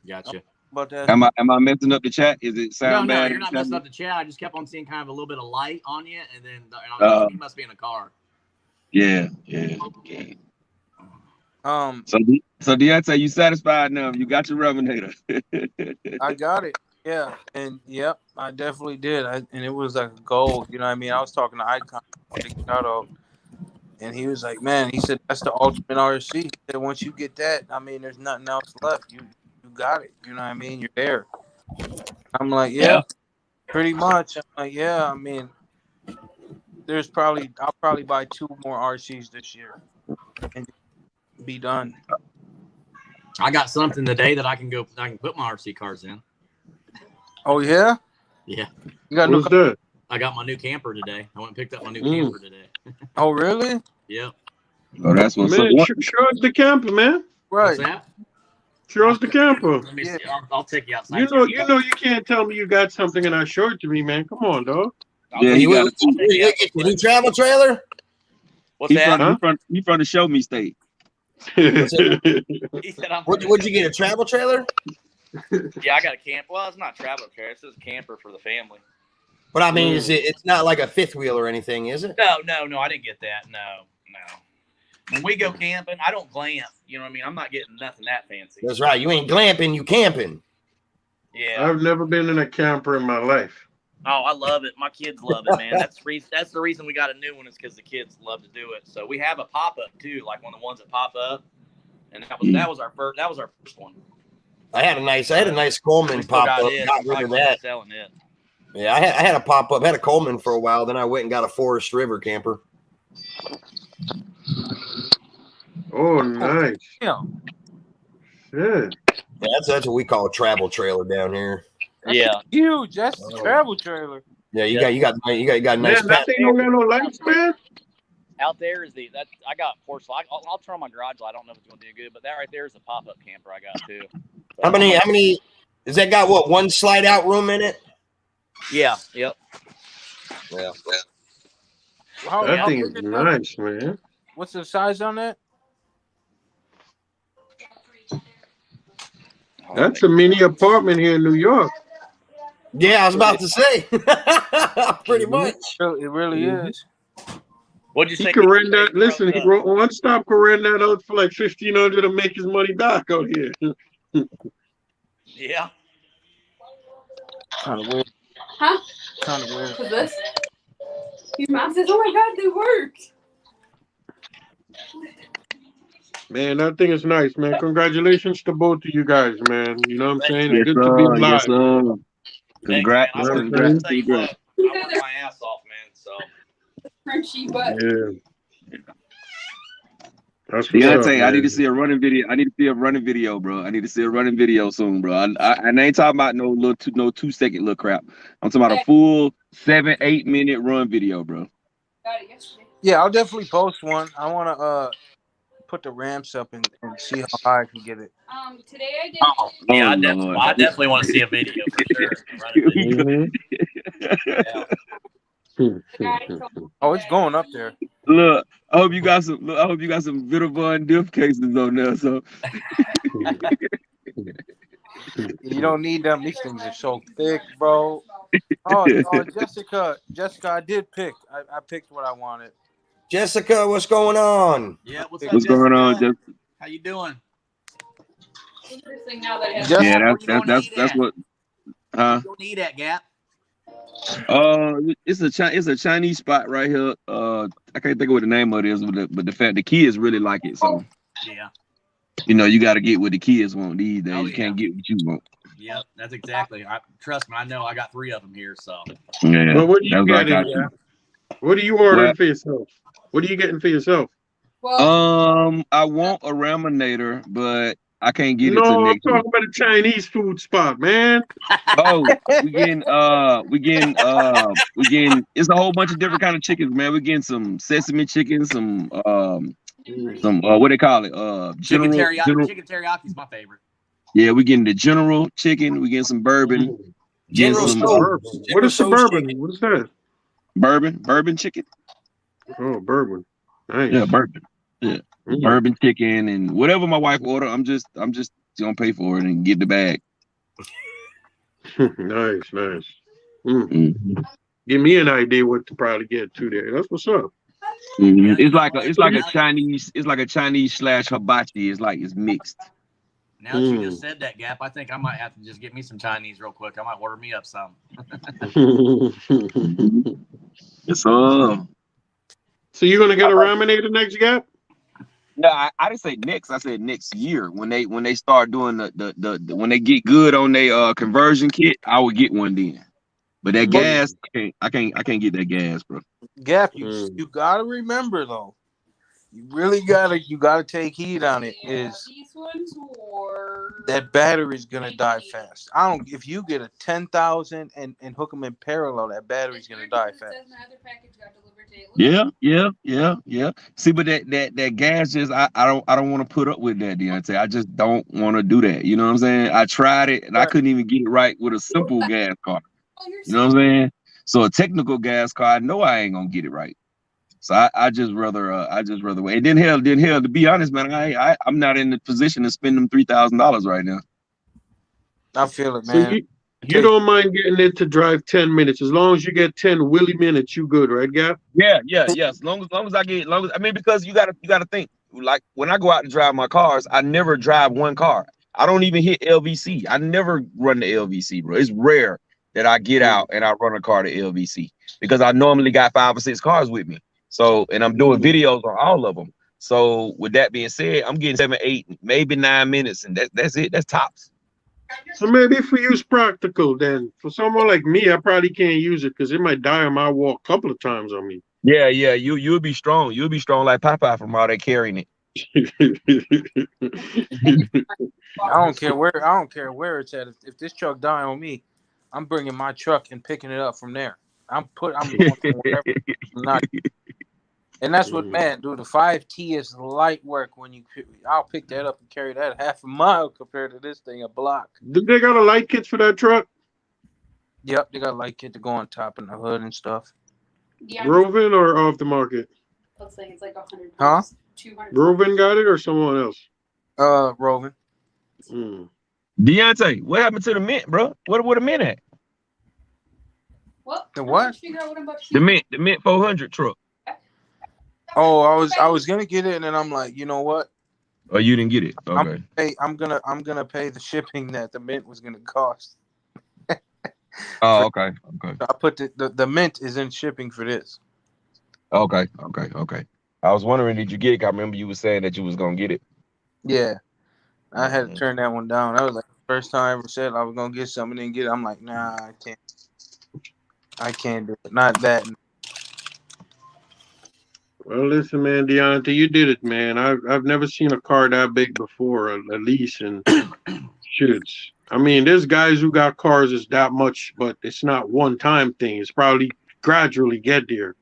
Gotcha. But Am I messing up the chat? Is it sound No, bad? you're not messing up the chat. I just kept on seeing kind of a little bit of light on you, and then you must be in a car. Yeah. So Deontay, you satisfied now? You got your Revenator. I got it. Yeah, and yep, I definitely did. And it was like a gold. You know what I mean? I was talking to Icon, and he was like, "Man," he said, "that's the ultimate RC." He said, "Once you get that, I mean, there's nothing else left. You got it. You know what I mean? You're there." I'm like, yeah, pretty much. I'm like, yeah. I mean, I'll probably buy 2 more RCs this year and be done. I got something today that I can put my RC cars in. Oh yeah, Yeah, you got What's that? I got my new camper today. I went and picked up my new camper today. Oh really? Yep. Oh, that's what's Man, up. show us the camper, man. What's Right. that? Show us the camper. Let me see. I'll take you outside. You know, you can't tell me you got something and not show it to me, man. Come on, dog. Yeah, he got You get your new travel trailer? What's that? he from the show me state. He said What'd you get, a travel trailer? Yeah, I got a camp. Well, it's not a travel trailer. It's just a camper for the family. But I mean, it's not like a fifth wheel or anything, is it? No, I didn't get that. No. When we go camping, I don't glamp. You know what I mean? I'm not getting nothing that fancy. That's right. You ain't glamping, you camping. Yeah. I've never been in a camper in my life. Oh, I love it. My kids love it, man. That's the reason we got a new one is because the kids love to do it. So we have a pop up too, like one of the ones that pop up, and that was our first one. I had a nice Coleman pop up. Got rid of that. Selling it. Yeah, I had a pop up. Had a Coleman for a while. Then I went and got a Forest River camper. Oh, nice. Yeah. Yeah. Yeah, that's what we call a travel trailer down here. Yeah. Huge. That's the travel trailer. Yeah, you got a nice. Man, that thing don't got no lights, man. Out there is I got porch light. I'll turn on my garage light. I don't know if it's gonna do good, but that right there is a pop up camper I got too. So How many? Has that got what? One slide out room in it? Yeah. Yep. Yeah. How That thing big is that? nice, man. What's the size on that? That's a mini apartment here in New York. Yeah, I was about to say. Pretty much. It really is. What'd you say? He can rent that. Listen, he wrote One Stop can rent that out for like $1,500 and make his money back out here. Yeah. Kind of weird. Huh? Kind of weird. What's this? Your mom says, "Oh my God, they worked." Man, that thing is nice, man. Congratulations to both of you guys, man. You know what I'm saying? Yes, Good to be sir. alive. Yes, sir. Thanks, Congrats. man. I worked Congrats. my ass off, man. So Crunchy butt. Yeah. That's what's up, Deontay, I man. need to see a running video. I need to see a running video, bro. I need to see a running video soon, bro. And I ain't talking about no 2-second little crap. I'm talking about a full 7-8 minute run video, bro. Got it yesterday. Yeah, I'll definitely post one. I want to put the ramps up and see how high I can get it. Today I did. yeah, Oh, Lord. I definitely want to see a video for sure. Running video. Mhm. Yeah. Oh, it's going up there. Look, I hope you got some Vitavon diff cases on there. So You don't need them. These things are so thick, bro. Oh, Jessica, I did pick. I picked what I wanted. Jessica, what's going on? Yeah, what's up, what's going on, Jessica? Jeff? How you doing? Interesting now that I have. Just- Yeah, that's what. Huh? You don't need that gap. It's a Chinese spot right here. I can't think of what the name of it is, but the fact the kids really like it. So Yeah. you know you got to get what the kids want these days. Oh, You yeah. can't get what you want. Yep, that's exactly. Trust me, I know. I got 3 of them here. So Yeah. Well, what are you that's what I getting? got you. What are you ordering What? for yourself? What are you getting for yourself? Well, I want a Raminator, but I can't get it No, till I'm next week. talking about a Chinese food spot, man. Oh, we getting it's a whole bunch of different kind of chickens, man. We're getting some sesame chicken, some what they call it? chicken General. teriyaki is my favorite. Yeah, we're getting the general chicken, we're getting some bourbon, getting General some Stokes. What is General Stokes suburban? What is that? bourbon chicken. Oh, bourbon. Nice. Yeah, bourbon. Mm. Bourbon chicken and whatever my wife order, I'm just gonna pay for it and get the bag. Nice. Mm. Mm-hmm. Give me an idea what to probably get to there. That's what's up. Mm-hmm. It's like a Chinese / hibachi. It's mixed. Now that you just said that, Gap, I think I might have to just get me some Chinese real quick. I might order me up some. It's all. So you're gonna get a Raminator next, Gap? No, I didn't say next. I said next year when they start doing the when they get good on their conversion kit, I would get one then. But that But gas, I can't get that gas, bro. Gap, Mm. you gotta remember though. You really gotta take heed on it. Is These ones or that battery's gonna die fast? I don't. If you get a 10,000 and hook them in parallel, that battery's gonna die fast. Yeah. See, but that gas just I don't want to put up with that, Deontay. I just don't want to do that. You know what I'm saying? I tried it and I couldn't even get it right with a simple gas car. You know what I'm saying? So a technical gas car, I know I ain't gonna get it right. So I just rather wait. And then hell, to be honest, man, I'm not in the position to spend them $3,000 right now. I feel it, So man. you don't mind getting it to drive 10 minutes. As long as you get 10 willy minutes, you good, right, Gap? Yeah. As long as I get, I mean, because you gotta think, like when I go out to drive my cars, I never drive one car. I don't even hit LVC. I never run the LVC, bro. It's rare that I get out and I run a car to LVC because I normally got 5 or 6 cars with me. So, and I'm doing videos on all of them. So, with that being said, I'm getting 7, 8, maybe 9 minutes, and that's it. That's tops. So maybe for you it's practical then. For someone like me, I probably can't use it because it might die on my walk a couple of times on me. Yeah. You'll be strong. You'll be strong like Popeye from all that carrying it. I don't care where it's at. If this truck die on me, I'm bringing my truck and picking it up from there. I'm going from wherever. I'm not. And that's what, man, dude. The 5T is light work I'll pick that up and carry that half a mile compared to this thing a block. Do they got a light kit for that truck? Yep, they got a light kit to go on top and the hood and stuff. yeah, Groven or off the market? looks like it's like 100. Huh? 200. Groven got it or someone else? Rovan. Mm. Deontay, what happened to the Mint, bro? What a Mint at? Well, The I'm what? trying to figure out what I'm about to The do. Mint 400 truck. Oh, I was gonna get it, and then I'm like, you know what? Oh, you didn't get it? Okay. I'm gonna pay the shipping that the Mint was gonna cost. Oh, okay. I put the Mint is in shipping for this. Okay. I was wondering, did you get it? I remember you were saying that you was gonna get it. Yeah, I had to turn that one down. That was like the first time I ever said I was gonna get something and get it. I'm like, nah, I can't do it. Not that. Well, listen, man, Deontay, you did it, man. I've never seen a car that big before, at least, and shits. I mean, there's guys who got cars that's that much, but it's not one time thing. It's probably gradually get there.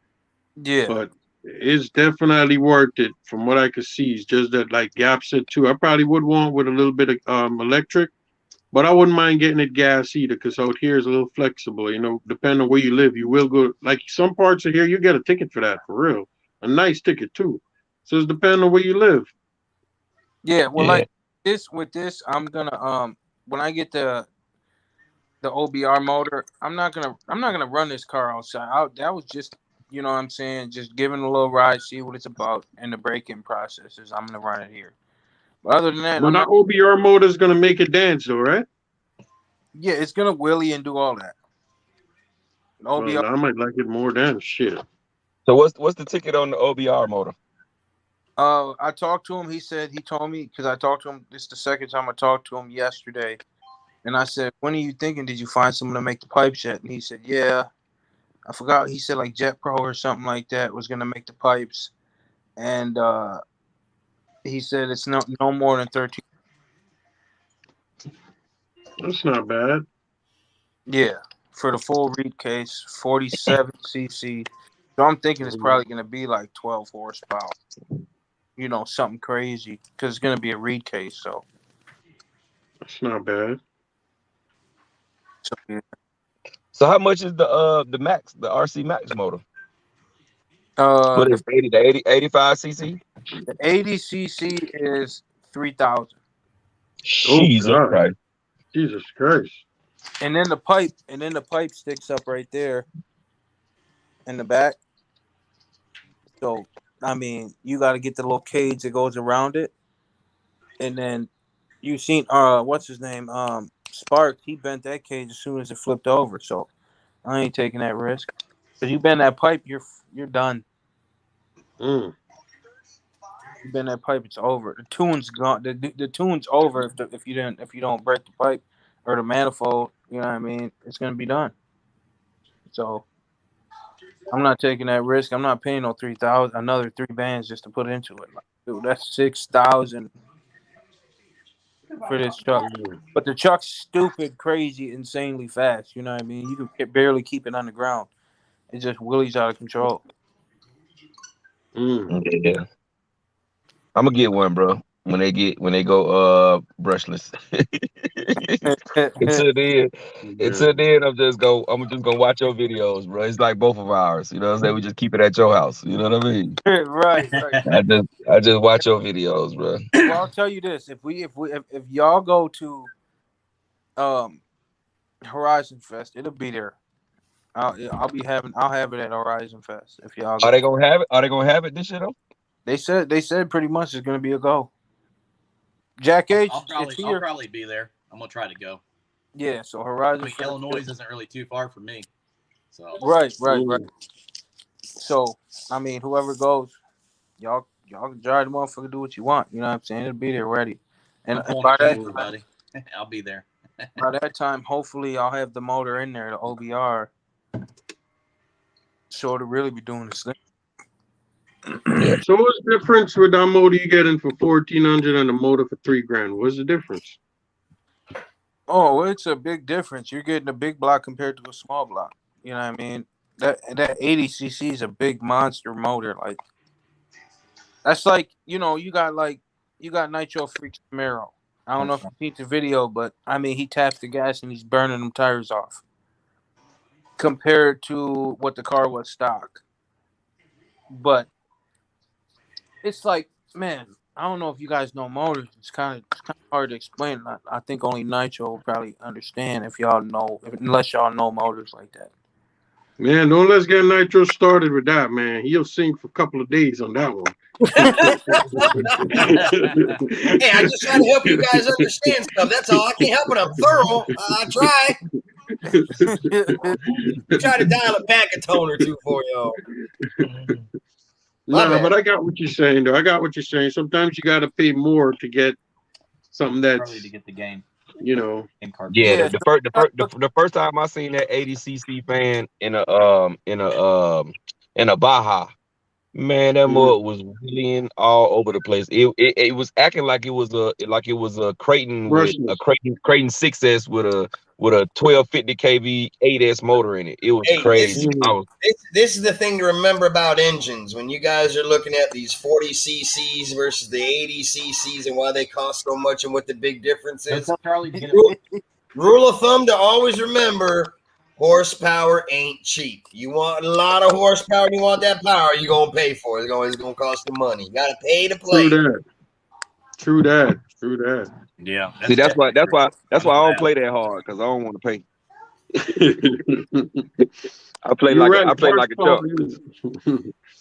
Yeah. But it's definitely worth it from what I could see. It's just that, like Gap said too, I probably would want with a little bit of electric, but I wouldn't mind getting it gas either because out here is a little flexible. You know, depending on where you live, you will go like some parts of here, you get a ticket for that for real, a nice ticket too. So it's depending on where you live. Yeah. Well, like with this, I'm gonna when I get the OBR motor, I'm not gonna run this car outside. That was just, you know what I'm saying, just giving it a little ride, see what it's about, and the braking processes. I'm gonna run it here. But other than that, But that OBR motor is gonna make it dance, though, right? yeah, it's gonna wheelie and do all that. OBR. Well, I might like it more than shit. So what's the ticket on the OBR motor? I talked to him. He told me because I talked to him. This is the second time I talked to him yesterday, and I said, "When are you thinking? Did you find someone to make the pipes yet?" And he said, "Yeah." I forgot. He said like Jet Pro or something like that was gonna make the pipes, and he said it's no more than 13. That's not bad. Yeah, for the full reed case, 47 cc. So I'm thinking it's probably gonna be like 12 horsepower. You know, something crazy because it's gonna be a reed case. So That's not bad. yeah. So how much is the Max, the RC Max motor? What The is 85 cc? 80 cc is 3,000, Jesus God. Christ. Jesus Christ. and then the pipe sticks up right there in the back. So I mean, you got to get the little cage that goes around it, and then you seen what's his name, Sparks. He bent that cage as soon as it flipped over. So I ain't taking that risk. Because you bend that pipe, you're done. Mm. bend that pipe, it's over. The tune's gone. The tune's over if you don't break the pipe or the manifold. You know what I mean? It's gonna be done. So I'm not taking that risk. I'm not paying no 3,000, another 3 bands just to put into it. Like, dude, that's 6,000 for this truck. But the truck's stupid, crazy, insanely fast. You know what I mean? You can barely keep it on the ground. It just wheelies out of control. Yeah. I'm gonna get one, bro. When they go brushless. Until then, I'm just gonna watch your videos, bro. It's like both of ours. You know what I'm saying? We just keep it at your house. You know what I mean? right. I just watch your videos, bro. Well, I'll tell you this: if y'all go to Horizon Fest, it'll be there. I'll have it at Horizon Fest if y'all go. Are they gonna have it? Are they gonna have it this year though? They said pretty much it's gonna be a go. Jack H, I'll probably be there. I'm gonna try to go. Yeah, so Horizon Fest. Illinois isn't really too far from me. So Right. So I mean, whoever goes, y'all can drive the motherfucker, do what you want. You know what I'm saying? It'll be there ready. And by that, buddy, I'll be there. By that time, hopefully, I'll have the motor in there, the OBR, so to really be doing this thing. So what's the difference with that motor you getting for $1,400 and the motor for $3,000? What's the difference? Oh, it's a big difference. You're getting a big block compared to a small block. You know what I mean? That 80 cc is a big monster motor. Like that's like, you got Nitro Freak's Camaro. I don't know if you seen the video, but I mean he taps the gas and he's burning them tires off. Compared to what the car was stock. But it's like, man, I don't know if you guys know motors. It's kind of hard to explain. I think only Nitro will probably understand unless y'all know motors like that. Man, don't let's get Nitro started with that, man. He'll sing for a couple of days on that one. Hey, I just try to help you guys understand stuff. That's all. I can't help it. I'm thorough. I try. Try to dial it back a tone or two for y'all. But I got what you're saying, though. I got what you're saying. Sometimes you got to pay more to get something that's to get the game. Yeah, the first time I seen that 80 cc fan in a Baja, man, that mud was wheeling all over the place. It was acting like it was a Creighton with a Creighton 6S with a 1250 kV 8S motor in it. It was crazy. This is the thing to remember about engines when you guys are looking at these 40 cc's versus the 80 cc's and why they cost so much and what the big difference is. Rule of thumb to always remember: horsepower ain't cheap. You want a lot of horsepower, and you want that power, you're gonna pay for it. It's gonna cost you money. You gotta pay to play. True that. Yeah. See, that's why I don't play that hard, because I don't want to pay. I play like a truck.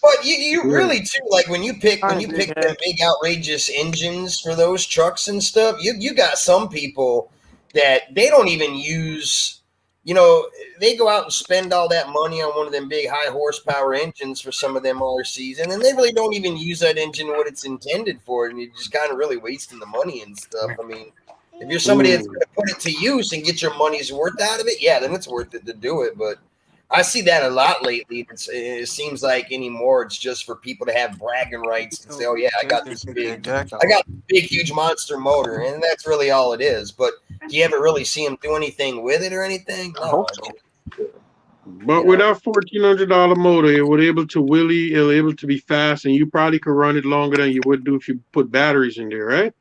But you really too, like when you pick them big outrageous engines for those trucks and stuff, you got some people that they don't even use. They go out and spend all that money on one of them big high horsepower engines for some of them RCs, and then they really don't even use that engine what it's intended for, and you're just kind of really wasting the money and stuff. I mean, if you're somebody that's going to put it to use and get your money's worth out of it, yeah, then it's worth it to do it. But I see that a lot lately. It seems like anymore it's just for people to have bragging rights and say, "Oh yeah, I got this big, huge monster motor," and that's really all it is. But do you ever really see them do anything with it or anything? I hope so. But with that $1,400 motor, it was able to wheelie, it was able to be fast, and you probably could run it longer than you would do if you put batteries in there, right?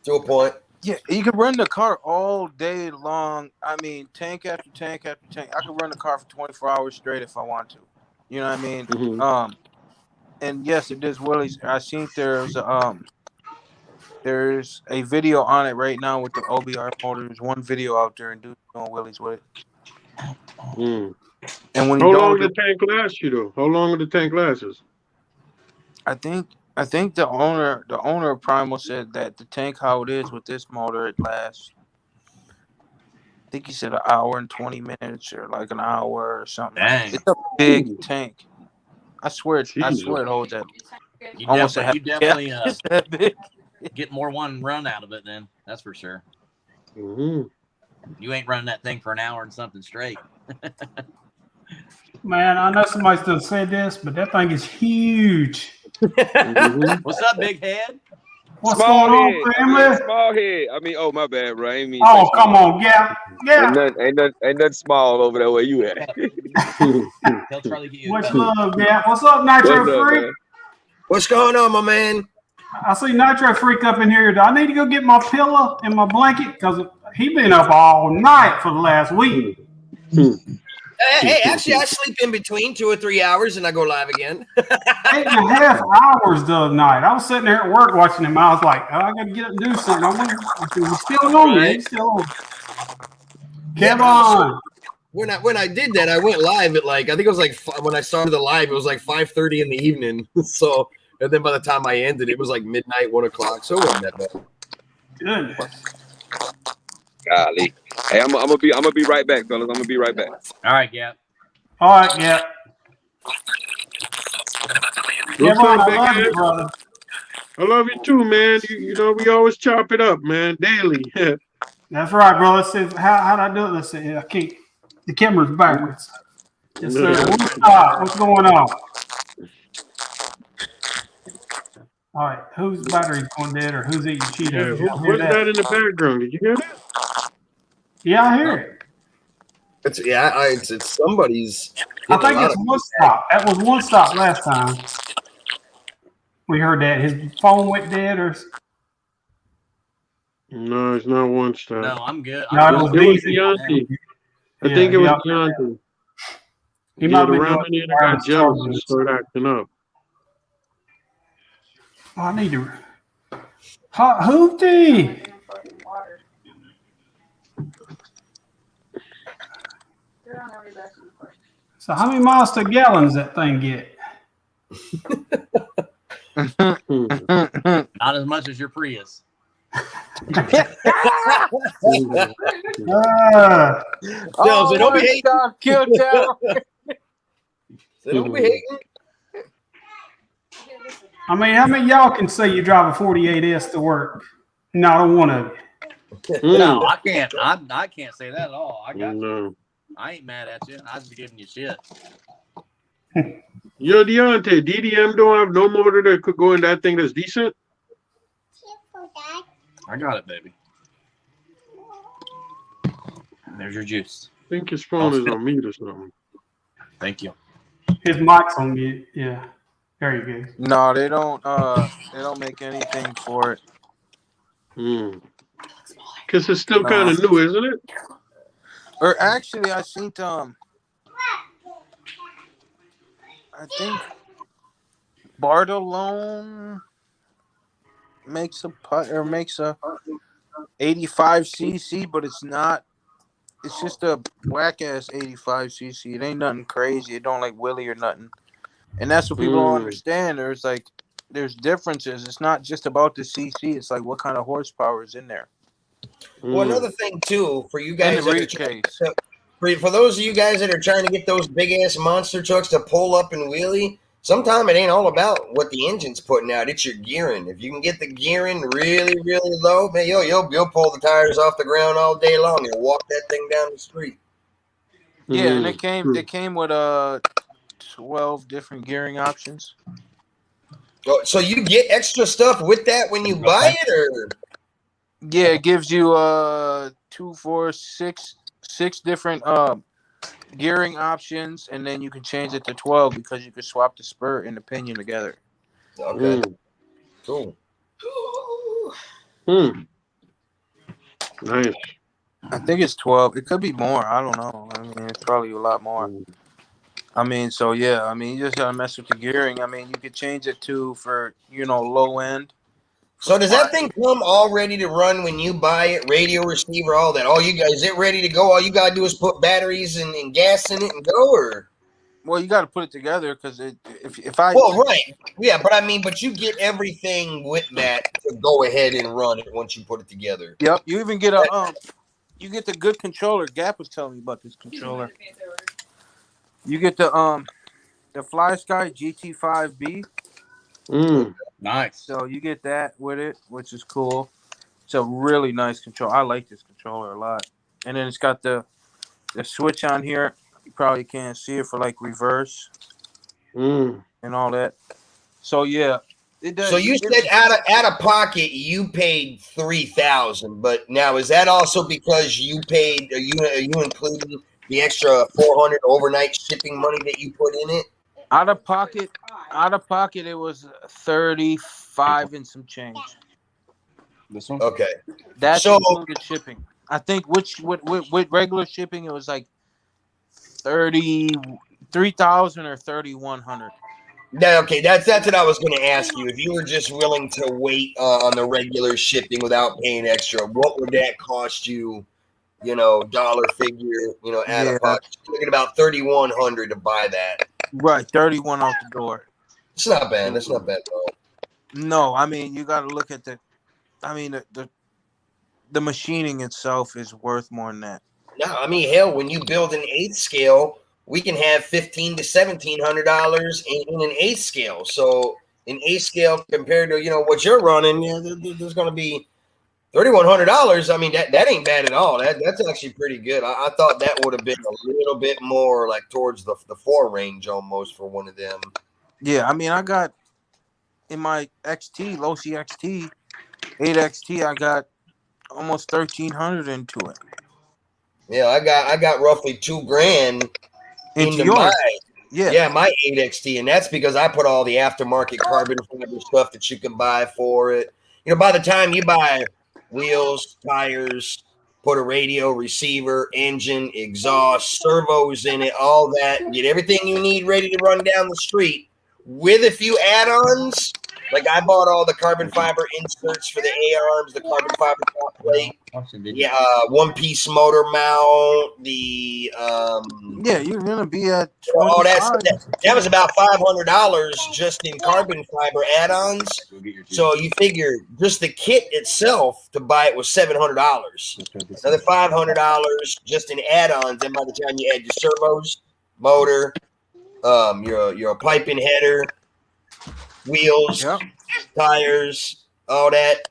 To a point. Yeah, you could run the car all day long. I mean, tank after tank after tank. I could run the car for 24 hours straight if I want to. You know what I mean? Mm-hmm. And yes, it does wheelies. I think there's a video on it right now with the OBR motor. There's one video out there and dude doing wheelies with it. And when how long did the tank last you though? How long did the tank last us? I think the owner of Primal said that the tank, how it is with this motor, it lasts. I think he said an hour and 20 minutes or like an hour or something. Dang. It's a big tank. I swear it holds that. You Almost a definitely, It's that big. get more one run out of it then. That's for sure. Mhm. You ain't running that thing for an hour and something straight. Man, I know somebody's gonna say this, but that thing is huge. Mhm. What's up, big head? What's Small going on, head. family? Small head. Oh, my bad, bro. I ain't mean to say Oh, come small. on, Gap. Ain't nothing small over there where you at. Tell Charlie to get you a Much cup. love, Gap. What's up, Nitro What's up, Freak? man? What's going on, my man? I see Nitro Freak up in here. Do I need to go get my pillow and my blanket? Because he been up all night for the last week. Hey, actually, I sleep in between 2 or 3 hours and I go live again. 8.5 hours the other night. I was sitting there at work watching him. I was like, oh, I got to get up and do something. I wonder if he's still on. Right. He's still on. Yeah, Kevin. but also, when I did that, I went live at I think it was when I started the live, it was like 5:30 in the evening. So, and then by the time I ended, it was like midnight, 1 o'clock. So it wasn't that bad. Goodness. Golly. Hey, I'm gonna be right back, fellas. I'm gonna be right back. All right, Gap. All right, yeah. What's Kevin, up, I big love head? you, brother. I love you too, man. You know, we always chop it up, man, daily. That's right, bro. Let's see how I do it. Let's see. I can't. The camera's backwards. Yes, sir. What's going on? All right. Whose battery's going dead or who's eating Cheetos? Y'all hear What's that in the background? Did you hear that? Yeah, I hear it. It's somebody's. I think it's one stop. That was one stop last time. We heard that his phone went dead, or No, it's not one No, stop. I'm good. no, it was It was DC. Deontay. I Yeah, think it was yeah. Deontay. He might Yeah, have the been doing Raminator got jealous and started acting up. Oh, I need to. Hot hoopty. So how many miles to gallon does that thing get? Not as much as your Prius. So don't be hating. Kill Carol. So don't be hating. I mean, how many of y'all can say you drive a 48S to work? Not a one of you. No, I can't. I can't say that at all. I got you. No. I ain't mad at you. I was just giving you shit. Yo, Deontay, DDM don't have no motor that could go in that thing that's decent? I got it, baby. There's your juice. I think his phone is on mute or something. Thank you. His mic's on mute. Yeah. There you go. No, they don't make anything for it. Because it's still kind of new, isn't it? Or actually, I seen I think Bartolone makes a 85cc, but it's not. It's just a whack ass 85cc. It ain't nothing crazy. It don't like Willie or nothing. And that's what people don't understand. There's differences. It's not just about the CC. It's like what kind of horsepower is in there. Well, another thing too, for you guys, And the reed case. for those of you guys that are trying to get those big ass monster trucks to pull up and wheelie, sometimes it ain't all about what the engine's putting out. It's your gearing. If you can get the gearing really, really low, man, you'll pull the tires off the ground all day long and walk that thing down the street. Yeah, and it came with 12 different gearing options. Oh, so you get extra stuff with that when you buy it, or? Yeah, it gives you 2, 4, 6 different gearing options, and then you can change it to 12 because you can swap the spur and the pinion together. Okay. Cool. Nice. I think it's 12. It could be more. I don't know. I mean, it's probably a lot more. I mean, so yeah. I mean, you just gotta mess with the gearing. I mean, you could change it for low end. So does that thing come all ready to run when you buy it? Radio, receiver, all that. Is it ready to go? All you gotta do is put batteries and gas in it and go, or? Well, you got to put it together because but you get everything with that to go ahead and run it once you put it together. Yep. You even get you get the good controller. Gap was telling me about this controller. You get the FlySky GT5B. Nice. So you get that with it, which is cool. It's a really nice control. I like this controller a lot. And then it's got the switch on here. You probably can't see it for like reverse and all that. So yeah, it does. So you said out of pocket you paid $3,000, but now is that also because you paid? Are you including the extra $400 overnight shipping money that you put in it? Out of pocket, it was 35 and some change. This one? Okay. That's So- included shipping. I think with regular shipping it was like 33,000 or 3,100. No, okay, that's what I was going to ask you. If you were just willing to wait on the regular shipping without paying extra, what would that cost you? You know, dollar figure. You know, out of pocket. You're looking at about $3,100 to buy that. Right, 31 out the door. It's not bad. That's not bad at all. No, I mean you got to look at the machining itself is worth more than that. No, I mean, hell, when you build an 8th scale, we can have $1,500 to $1,700 in an 8th scale. So an 8th scale compared to what you're running, there's going to be $3,100. I mean, that ain't bad at all. That's actually pretty good. I thought that would have been a little bit more like towards the 4 range almost for one of them. Yeah, I mean, I got in my XT, Losi XT, 8XT, I got almost 1,300 into it. Yeah, I got roughly $2,000 into yours. my Yeah, my 8XT, and that's because I put all the aftermarket carbon fiber stuff that you can buy for it. By the time you buy wheels, tires, put a radio, receiver, engine, exhaust, servos in it, all that, get everything you need ready to run down the street with a few add-ons. Like I bought all the carbon fiber inserts for the A-arms, the carbon fiber top plate, one-piece motor mount, the you're gonna be at all that. 25. That was about $500 just in carbon fiber add-ons. So you figure just the kit itself to buy it was $700. Another $500 just in add-ons. And by the time you add your servos, motor, your piping header, wheels, tires, all that.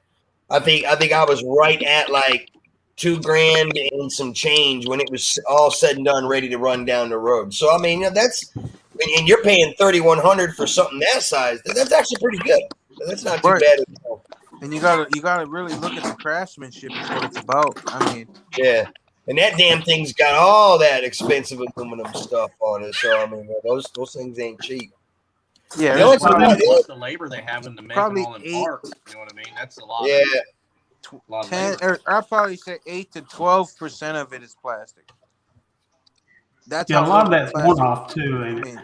I think I was right at like $2,000 and some change when it was all said and done, ready to run down the road. So I mean, that's and you're paying $3,100 for something that size. That's actually pretty good. That's not too bad at all. And you gotta really look at the craftsmanship is what it's about. I mean, yeah. And that damn thing's got all that expensive aluminum stuff on it. So I mean, those things ain't cheap. Yeah, the labor they have in the making probably all the parts. You know what I mean? That's a lot. Yeah. 10, or I'd probably say 8 to 12% of it is plastic. That's a lot of that's one-off too, ain't it?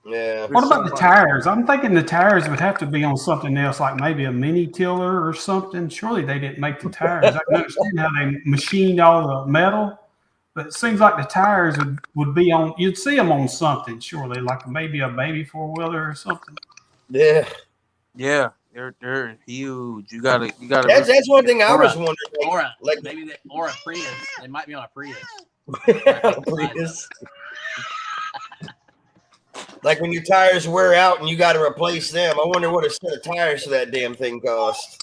Yeah. What about the tires? I'm thinking the tires would have to be on something else, like maybe a mini tiller or something. Surely they didn't make the tires. I can understand how they machined all the metal, but it seems like the tires would be on. You'd see them on something, surely, like maybe a baby 4-wheeler or something. Yeah. Yeah, they're huge. You gotta. That's one thing I was wondering. Or a Prius. It might be on a Prius. Prius. Like when your tires wear out and you got to replace them. I wonder what a set of tires for that damn thing costs.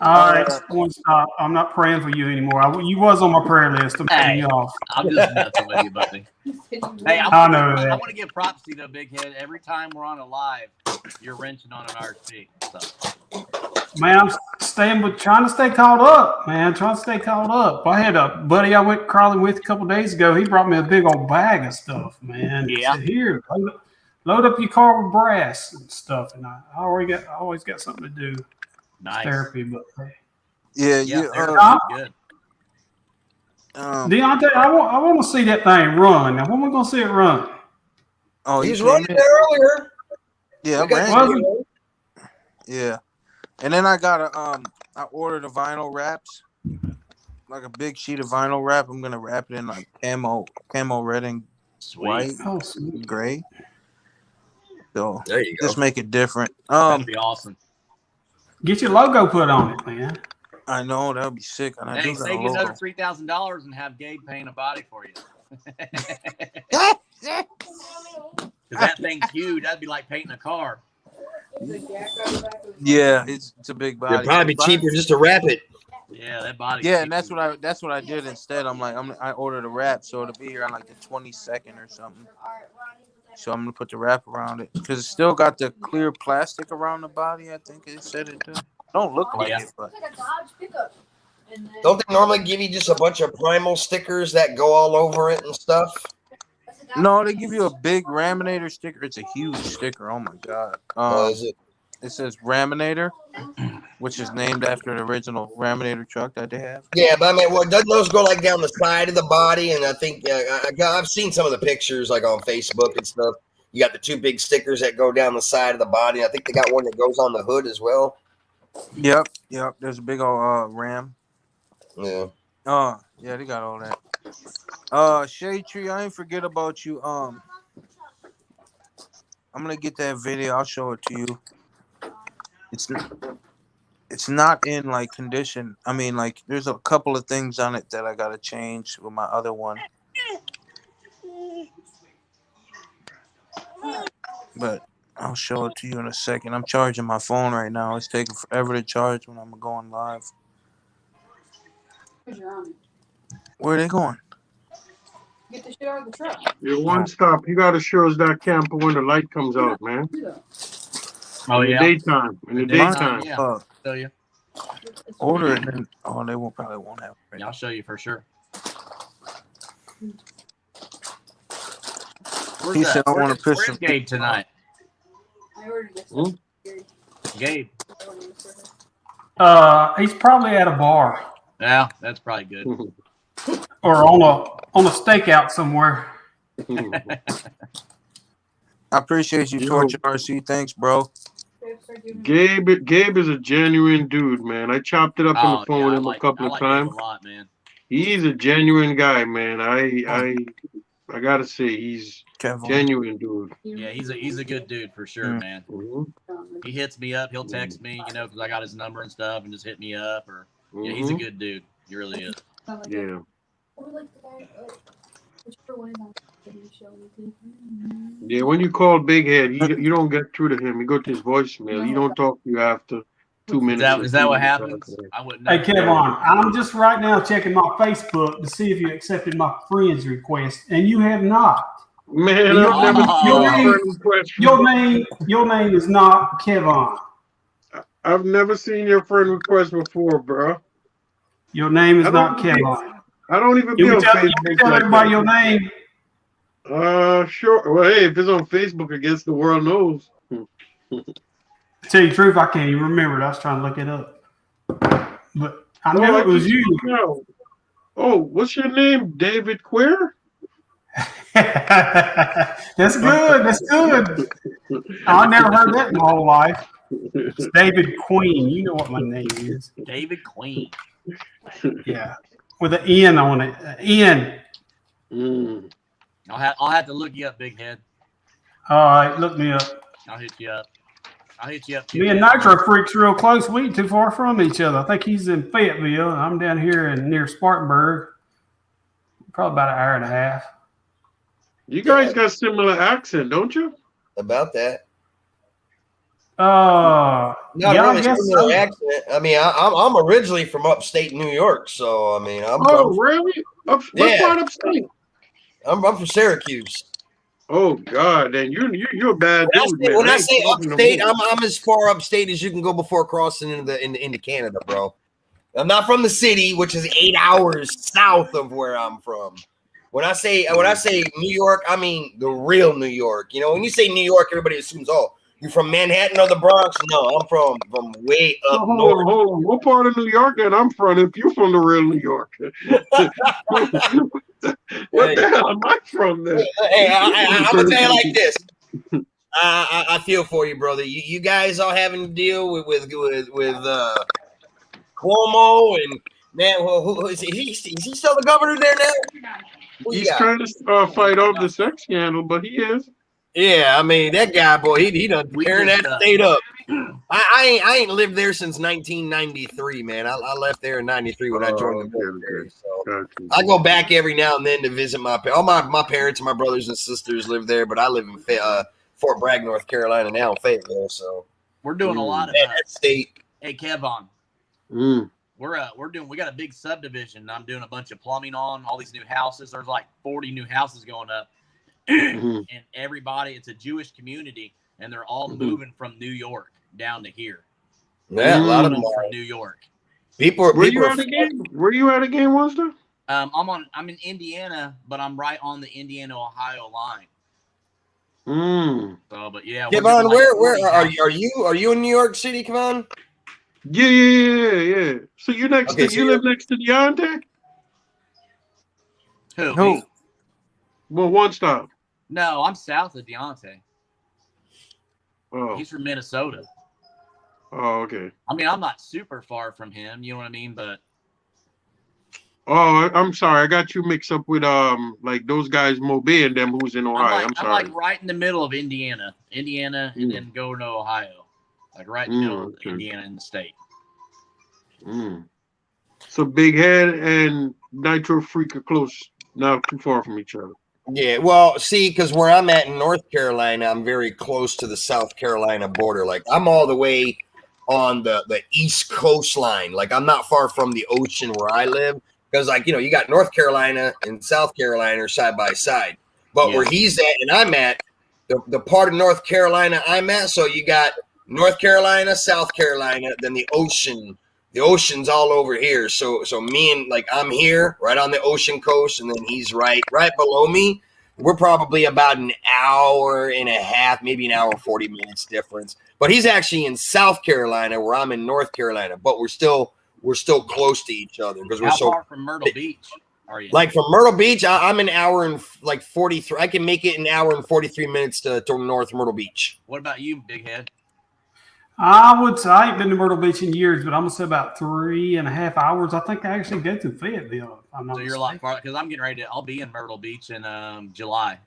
All right, stop. I'm not praying for you anymore. You was on my prayer list. I'm cutting you off. I'm just messing with you, buddy. Hey, I want to give props to you, though, Big Head. Every time we're on a live, you're wrenching on an RC. So. Man, I'm trying to stay caught up, man. Trying to stay caught up. I had a buddy I went crawling with a couple days ago. He brought me a big old bag of stuff, man. Yeah. Said, here, load up your car with brass and stuff. And I always got something to do. Nice. Therapy, but yeah, good. Deontay, I want to see that thing run. Now, when we gonna see it run? Oh, he's running there earlier. Yeah, yeah. And then I got I ordered a vinyl wraps, like a big sheet of vinyl wrap. I'm gonna wrap it in like camo red and white, gray. So there you go. Just make it different. That'd be awesome. Get your logo put on it, man. I know that would be sick. And I do got a save you logo. another $3,000 and have Gabe paint a body for you. Because that thing's huge. That'd be like painting a car. Yeah, it's a big It'd body. probably be cheaper just to wrap it. Yeah, that body. Yeah, and that's what I did instead. I ordered a wrap, so it'll be here on like the 22nd or something. So I'm gonna put the wrap around it because it still got the clear plastic around the body. I think it said it did. Don't look like it, but Don't they normally give you just a bunch of Primal stickers that go all over it and stuff? no, they give you a big Raminator sticker. It's a huge sticker. Oh my god. Is it? It says Raminator, which is named after the original Raminator truck that they have. Yeah, but I mean, well, doesn't those go like down the side of the body? And I think I've seen some of the pictures like on Facebook and stuff. You got the two big stickers that go down the side of the body. I think they got one that goes on the hood as well. Yep. There's a big old Ram. Yeah. Yeah, they got all that. Shade Tree, I ain't forget about you. I'm gonna get that video. I'll show it to you. It's not in like condition. I mean, like there's a couple of things on it that I gotta change with my other one. But I'll show it to you in a second. I'm charging my phone right now. It's taking forever to charge when I'm going live. Where are they going? Get the shit out of the truck. You're one stop. You gotta show us that camper when the light comes out, man. Oh In yeah. the daytime. In the daytime. Yeah. Show you. Order it. And, they probably won't have it. Right Yeah, I'll show you for sure. Where's He that? said, I wanna piss Where's some Gabe tonight? I ordered this. Hmm? Gabe. He's probably at a bar Yeah, that's probably good. or on a stakeout somewhere. I appreciate you, Torture RC. Thanks, bro. Gabe is a genuine dude, man. I chopped it up on the phone with him a couple I of like times. Gabe a lot, man. He's a genuine guy, man. I gotta say he's Kevin. genuine dude. Yeah, he's a good dude for sure, man. He hits me up. He'll text me, because I got his number and stuff, and just hit me up. Or yeah, he's a good dude. He really is. Yeah. Yeah, when you call Big Head, you don't get through to him. You go to his voicemail. You don't talk to you after 2 minutes. Is that what happens? I wouldn't know. Hey, Kevin, I'm just right now checking my Facebook to see if you accepted my friend's request, and you have not. Man, I've never seen your friend request. Your name is not Kevin. I've never seen your friend request before, bro. Your name is not Kevin. I don't even be You on can Facebook. tell everybody your name. Sure. Well, hey, if it's on Facebook, I guess the world knows. To tell you the truth, I can't even remember it. I was trying to look it up. But I knew it was you. No. Oh, what's your name? David Queer? That's good. That's good. I never heard that in my whole life. It's David Queen. You know what my name is. David Queen. Yeah. With an N on it. N. Mm. I'll have to look you up, Big Head. All right, look me up. I'll hit you up. Me and Nitro Freak's real close. We ain't too far from each other. I think he's in Fayetteville. I'm down here near Spartanburg. Probably about an hour and a half. You guys got similar accent, don't you? About that. Not really similar accent. I mean, I'm originally from upstate New York, so I mean, really? What part upstate? I'm from Syracuse. Oh God, then you're a bad dude, man. When I say upstate, I'm as far upstate as you can go before crossing into Canada, bro. I'm not from the city, which is 8 hours south of where I'm from. When I say New York, I mean the real New York. You know, when you say New York, everybody assumes, oh, you're from Manhattan or the Bronx. No, I'm from way up north. Hold on. What part of New York that I'm from? If you're from the real New York, what the hell am I from there? Hey, I'm gonna tell you like this. I feel for you, brother. You guys all having to deal with Cuomo and man. Who is he? Is he still the governor there now? He's trying to fight off the sex scandal, but he is. Yeah, I mean that guy, boy, he done tearing that state up. I ain't lived there since 1993, man. I left there in '93 when I joined the military. So I go back every now and then to visit my parents and my brothers and sisters live there, but I live in Fort Bragg, North Carolina now, Fayetteville. So We're doing a lot of that state. hey Kevon. Mm. We got a big subdivision. I'm doing a bunch of plumbing on all these new houses. There's like 40 new houses going up. Mhm. And everybody, it's a Jewish community, and they're all moving from New York down to here. Yeah, a lot of them from are. New York. Where you at again? Where you at again, Monster? I'm in Indiana, but I'm right on the Indiana-Ohio line. So, but yeah. Kevon, where are you? Are you in New York City, Kevon? Yeah. So you live next to Deontay? Who? Who? Well, one stop. No, I'm south of Deontay. Oh. He's from Minnesota. Oh, okay. I mean, I'm not super far from him. You know what I mean? But Oh, I'm sorry. I got you mixed up with like those guys, Mobe and them, who's in Ohio. I'm I'm sorry. like right in the middle of Indiana, and then go to Ohio, like right in the middle of Indiana in the state. So Big Head and Nitro Freak are close, not too far from each other. Yeah, well, see, because where I'm at in North Carolina, I'm very close to the South Carolina border. Like, I'm all the way on the East Coast line. Like, I'm not far from the ocean where I live. Because, like, you know, you got North Carolina and South Carolina side by side. But where he's at and I'm at, the part of North Carolina I'm at, so you got North Carolina, South Carolina, then the ocean. The ocean's all over here. So me and, like, I'm here right on the ocean coast, and then he's right below me. We're probably about an hour and a half, maybe an hour and 40 minutes difference. But he's actually in South Carolina where I'm in North Carolina, but we're still close to each other because we're How far from Myrtle Beach are you? Like from Myrtle Beach, I'm an hour and like 43. I can make it an hour and 43 minutes to North Myrtle Beach. What about you, Big Head? I would say I ain't been to Myrtle Beach in years, but I'm gonna say about 3.5 hours. I think I actually go to Fayetteville. So you're a lot far because I'm getting ready to. I'll be in Myrtle Beach in July.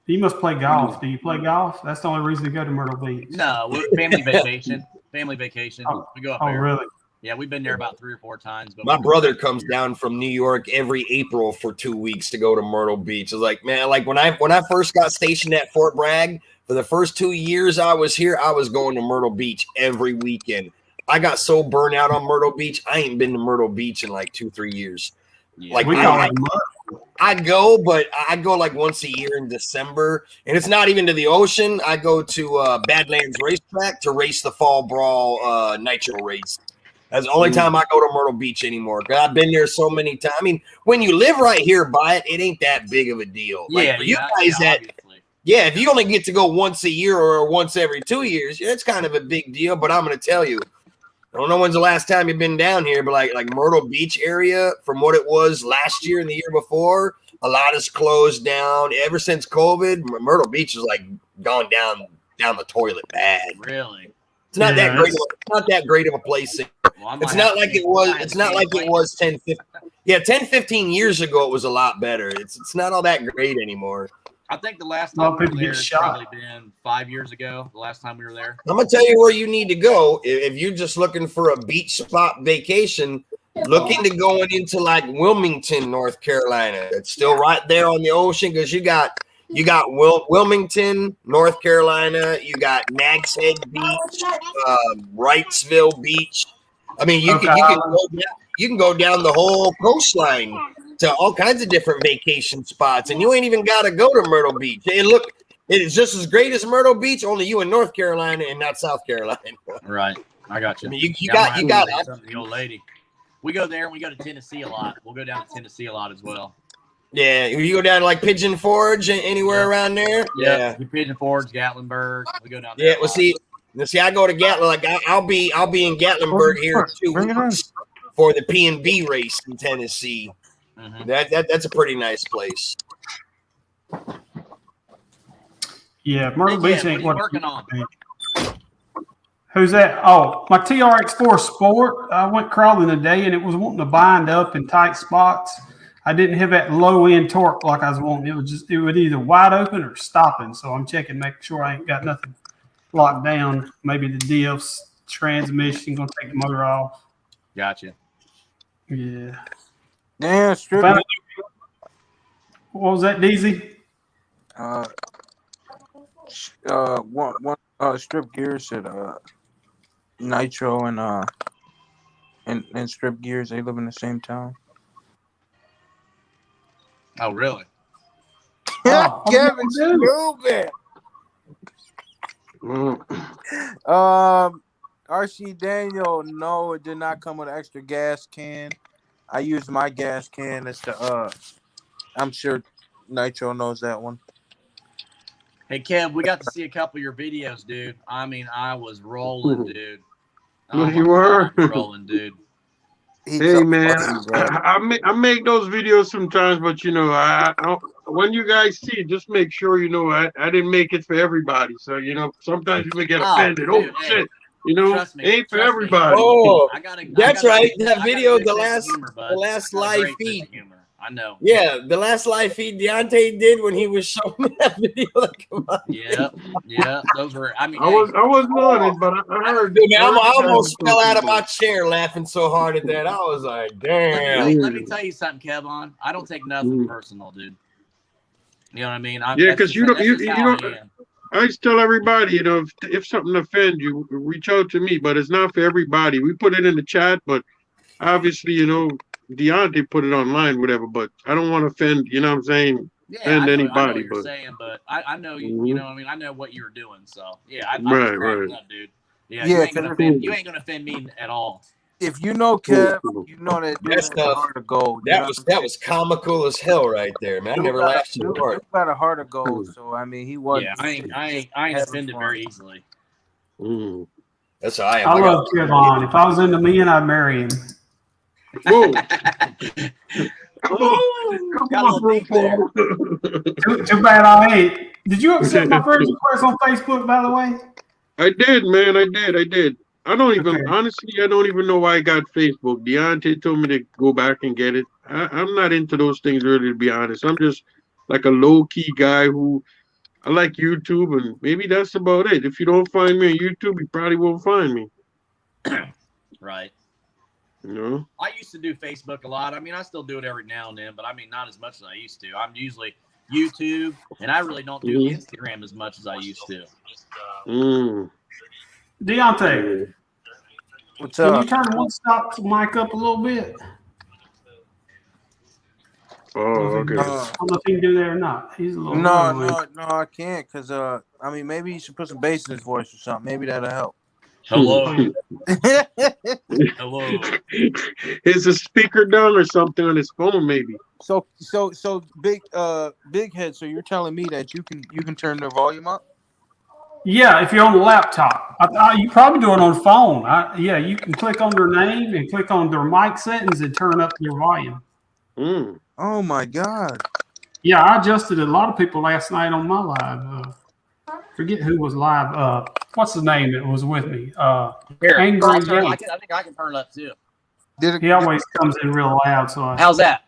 You must play golf. Do you play golf? That's the only reason to go to Myrtle Beach. No, family vacation. Family vacation. We go up there. Oh, really? Yeah, we've been there about 3 or 4 times. But my brother comes down from New York every April for 2 weeks to go to Myrtle Beach. It's like, man, like when I first got stationed at Fort Bragg, for the first 2 years I was here, I was going to Myrtle Beach every weekend. I got so burnt out on Myrtle Beach, I ain't been to Myrtle Beach in like 2-3 years. Yeah. Like I go, but I go like once a year in December, and it's not even to the ocean. I go to Badlands Racetrack to race the Fall Brawl Nitro race. That's the only time I go to Myrtle Beach anymore. Cause I've been there so many times. I mean, when you live right here by it, it ain't that big of a deal. Like for you guys if you only get to go once a year or once every 2 years, it's kind of a big deal. But I'm gonna tell you, I don't know when's the last time you've been down here, but like Myrtle Beach area, from what it was last year and the year before, a lot is closed down. Ever since COVID, Myrtle Beach is like gone down the toilet bad. Really? It's not that great. It's not that great of a place. It's not like it was. It's not like it was 10, 15. Yeah, 10, 15 years ago, it was a lot better. It's not all that great anymore. I think the last time we were there has probably been 5 years ago. The last time we were there. I'm gonna tell you where you need to go if you're just looking for a beach spot vacation. Look into going into like Wilmington, North Carolina. It's still right there on the ocean because you got Wilmington, North Carolina. You got Nags Head Beach, Wrightsville Beach. I mean, you can go down the whole coastline to all kinds of different vacation spots, and you ain't even got to go to Myrtle Beach. It is just as great as Myrtle Beach, only you in North Carolina and not South Carolina. Right, I got you. I mean, you got the old lady. We go there and we go to Tennessee a lot. We'll go down to Tennessee a lot as well. Yeah, you go down to like Pigeon Forge and anywhere around there. Yeah, Pigeon Forge, Gatlinburg. We go down there. Yeah, well, see, I go to Gatlin. Like I'll be in Gatlinburg here in 2 weeks for the P&B race in Tennessee. Mm-hmm. That's a pretty nice place. Yeah, Myrtle Beach ain't what working on. Who's that? Oh, my TRX4 Sport. I went crawling today, and it was wanting to bind up in tight spots. I didn't have that low end torque like I was wanting. It would either wide open or stopping. So I'm checking, making sure I ain't got nothing locked down. Maybe the diffs, transmission, gonna take the motor off. Gotcha. Yeah. Damn, stripping. What was that, DZ? one Strip Gears said Nitro and Strip Gears, they live in the same town. Oh, really? Oh, Kevin okay. stupid. RC Daniel, no, it did not come with an extra gas can. I used my gas can. It's the I'm sure Nitro knows that one. Hey, Kev, we got to see a couple of your videos, dude. I mean, I was rolling, dude. You were rolling, dude. Hey man, I make those videos sometimes, but you know, I when you guys see it, just make sure you know I didn't make it for everybody. So you know, sometimes you may get offended. Dude, oh shit, you know, ain't for everybody. Oh, that's right. That video, the last live feed. I know. Yeah, the last live feed Deontay did when he was showing me that video. Yeah, those were. I mean, I wasn't on it, but I heard. Dude, man, I almost fell out of my chair laughing so hard at that. I was like, damn. Let me tell you something, Kevon. I don't take nothing personal, dude. You know what I mean? Because you don't. I just tell everybody, you know, if something offends you, reach out to me. But it's not for everybody. We put it in the chat, but obviously, you know, Deontay put it online, whatever. But I don't want to offend. You know what I'm saying? Offend anybody. I know what you're saying, but I know you. You know what I mean? I know what you were doing. So yeah, right, up, dude. Yeah, you ain't gonna offend me at all. If you know Kev, you know that that's a heart of gold. That was comical as hell right there, man. I never laughed so hard. He got a heart of gold, so I mean he was. Yeah, I ain't offended very easily. That's how I am. I love Kevon. If I was into men, I'd marry him. Whoa. Too bad I ain't. Did you accept my friend request on Facebook, by the way? I did, man. I did. I don't even honestly. I don't even know why I got Facebook. Deontay told me to go back and get it. I'm not into those things, really, to be honest. I'm just like a low key guy who I like YouTube, and maybe that's about it. If you don't find me on YouTube, you probably won't find me. Right. You know? I used to do Facebook a lot. I mean, I still do it every now and then, but I mean, not as much as I used to. I'm usually YouTube, and I really don't do Instagram as much as I used to. Deontay, what's up? Can you turn One Stop's mic up a little bit? Oh, okay. I don't know if he can do that or not. He's a little No, I can't, because I mean, maybe you should put some bass in his voice or something. Maybe that'll help. Hello. Hello. Is a speaker down or something on his phone, maybe? So big head. So you're telling me that you can turn the volume up? Yeah, if you're on the laptop. You probably do it on the phone. Yeah, you can click on their name and click on their mic settings and turn up your volume. Oh my God. Yeah, I adjusted a lot of people last night on my live. Forget who was live. What's his name that was with me? Angry I think I can turn it up too. He always comes in real loud. So how's that?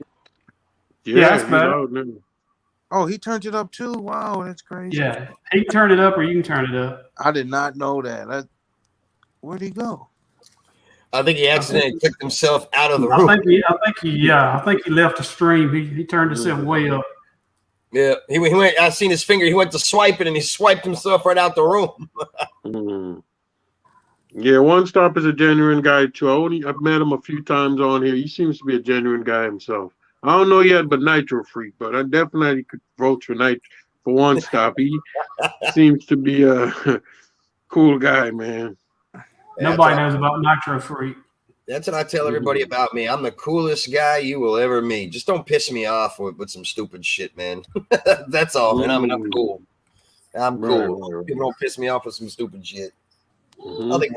Yeah, that's better. Oh, he turned it up too. Wow, that's crazy. Yeah, he can turn it up, or you can turn it up. I did not know that. Where'd he go? I think he accidentally took himself out of the room. I think he left the stream. He turned himself way up. Yeah, he went. I seen his finger. He went to swipe it, and he swiped himself right out the room. Yeah, One Stop is a genuine guy too. I've met him a few times on here. He seems to be a genuine guy himself. I don't know yet, but Nitro Freak. But I definitely could vote for One Stop. He seems to be a cool guy, man. Nobody knows about Nitro Freak. That's what I tell everybody about me. I'm the coolest guy you will ever meet. Just don't piss me off with some stupid shit, man. That's all, man. I'm cool. I'm cool. Right. People don't piss me off with some stupid shit. I think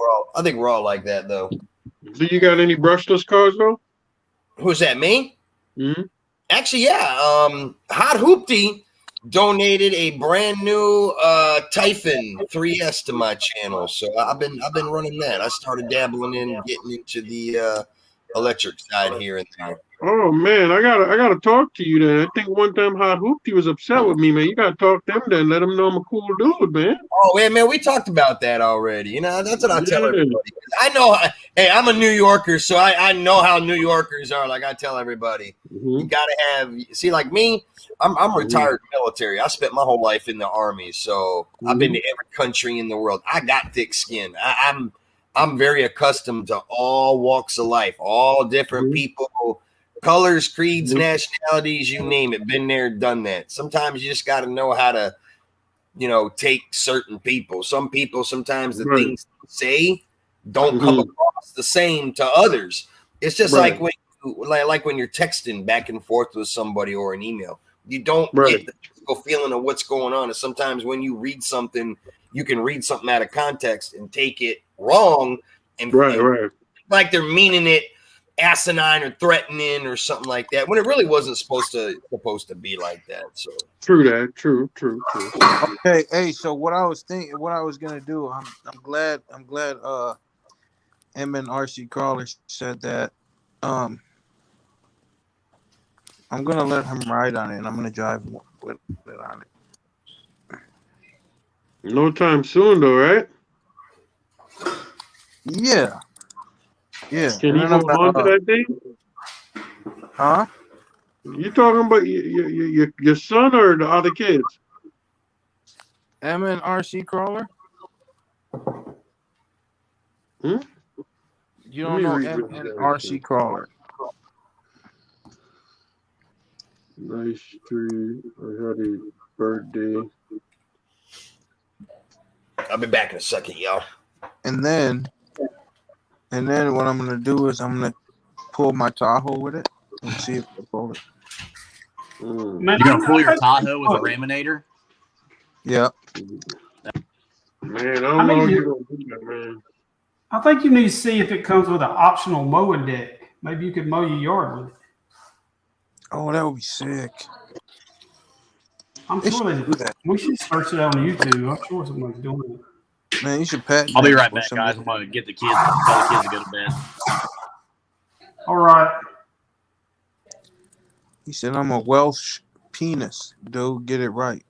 we're all like that, though. Do you got any brushless cars, though? Who's that? Me? Actually, yeah. Hot Hoopty donated a brand new Typhon 3S to my channel, so I've been running that. I started dabbling in getting into the electric side here and there. Oh man, I gotta talk to you then. I think one time Hot Hoopty was upset with me, man. You gotta talk to him then. Let him know I'm a cool dude, man. Oh man, we talked about that already. You know, that's what I tell everybody. I know, Hey, I'm a New Yorker, so I know how New Yorkers are. Like I tell everybody, you gotta have. See, like me, I'm retired military. I spent my whole life in the army, so I've been to every country in the world. I got thick skin. I'm very accustomed to all walks of life, all different people, colors, creeds, nationalities, you name it. Been there, done that. Sometimes you just got to know how to, take certain people. Some people, sometimes the things they say don't come across the same to others. It's just like when you're texting back and forth with somebody or an email, you don't get the physical feeling of what's going on. And sometimes when you read something, you can read something out of context and take it wrong and like they're meaning it asinine or threatening or something like that when it really wasn't supposed to be like that. So true that. True. Okay, hey, so what I was gonna do, I'm glad him and RC Crawler said that. I'm gonna let him ride on it, and I'm gonna drive with it on it. No time soon, though, right? Yeah. Can you hold on to that thing? Huh? You talking about your son or the other kids? Emma and RC Crawler? You don't know Emma and RC Crawler? Nice tree. I had a birthday. I'll be back in a second, y'all. And then what I'm gonna do is I'm gonna pull my Tahoe with it and see if it'll pull it. You're gonna pull your Tahoe with a Raminator? Yeah. Man, I don't know if you're gonna do that, man. I think you need to see if it comes with an optional mowing deck. Maybe you could mow your yard with it. Oh, that would be sick. I'm sure they do that. We should search it out on YouTube. I'm sure somebody's doing it. Man, you should pat. I'll be right back, guys. I'm going to get the kids. Tell the kids to go to bed. All right. He said, I'm a Welsh penis. Dude, get it right.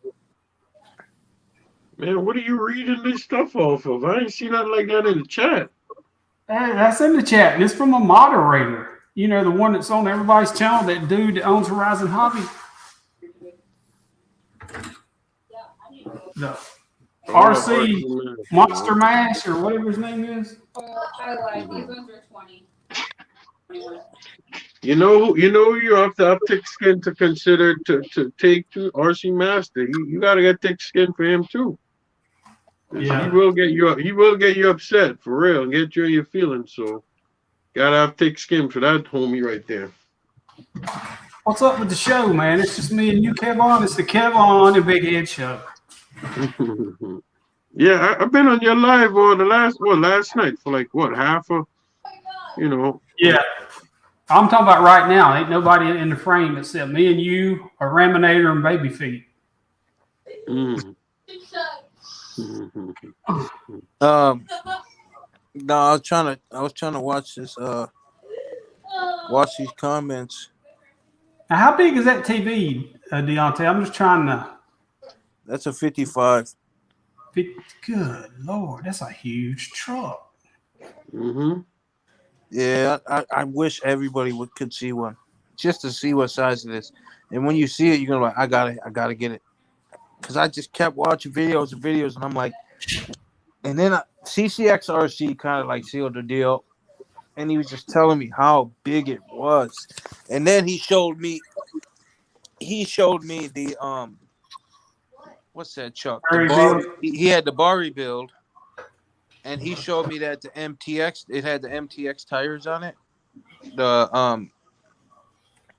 Man, what are you reading this stuff off of? I ain't seen nothing like that in the chat. Hey, that's in the chat. And it's from a moderator. You know, the one that's on everybody's channel, that dude that owns Horizon Hobby. The RC Monster Mash or whatever his name is. I like these ones are 20. You know you have to have thick skin to consider to take to RC Master. You gotta get thick skin for him too. Yeah. He will get you upset for real and get you in your feelings. So gotta have thick skin for that homie right there. What's up with the show, man? It's just me and you, Kevon. It's the Kevon and Big Head show. Yeah, I've been on your live on the last night for like half a, Yeah, I'm talking about right now. Ain't nobody in the frame except me and you, a Raminator, and Baby Feet. No, I was trying to watch this. Watch these comments. Now, how big is that TV, Deontay? I'm just trying to. That's a 55. Good Lord, that's a huge truck. Yeah, I wish everybody could see one, just to see what size it is. And when you see it, you're gonna be like, I gotta get it, because I just kept watching videos, and I'm like, and then CCXRC kind of like sealed the deal, and he was just telling me how big it was, and then he showed me the what's that truck? He had the Bari build, and he showed me that the MTX, it had the MTX tires on it.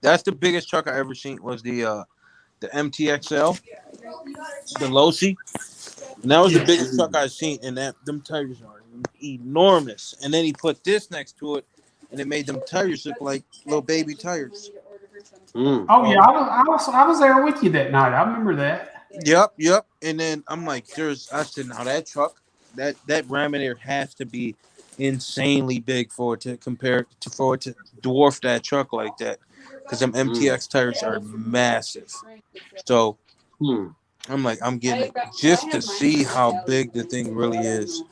That's the biggest truck I ever seen, was the MTXL, the Losi. And that was the biggest truck I've seen, and them tires are enormous. And then he put this next to it, and it made them tires look like little baby tires. Oh yeah, I was there with you that night. I remember that. Yep. And then I'm like, I said, now that truck, that Raminator has to be insanely big for it to dwarf that truck like that, because them MTX tires are massive. So I'm like, I'm getting it just to see how big the thing really is.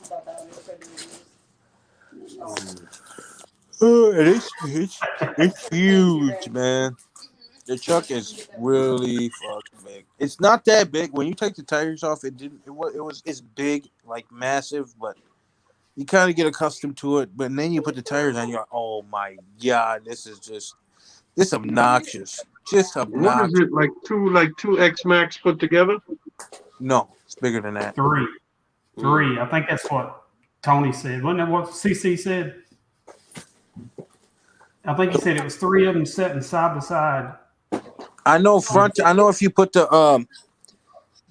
It's huge, man. The truck is really fucking big. It's not that big. When you take the tires off, it's big, like massive, but you kind of get accustomed to it. But then you put the tires on, you're like, oh my god, this obnoxious. Just What obnoxious. is it like two X Max put together? No, it's bigger than that. Three. I think that's what Tony said. Wasn't that what CC said? I think he said it was three of them sitting side by side. I know if you put the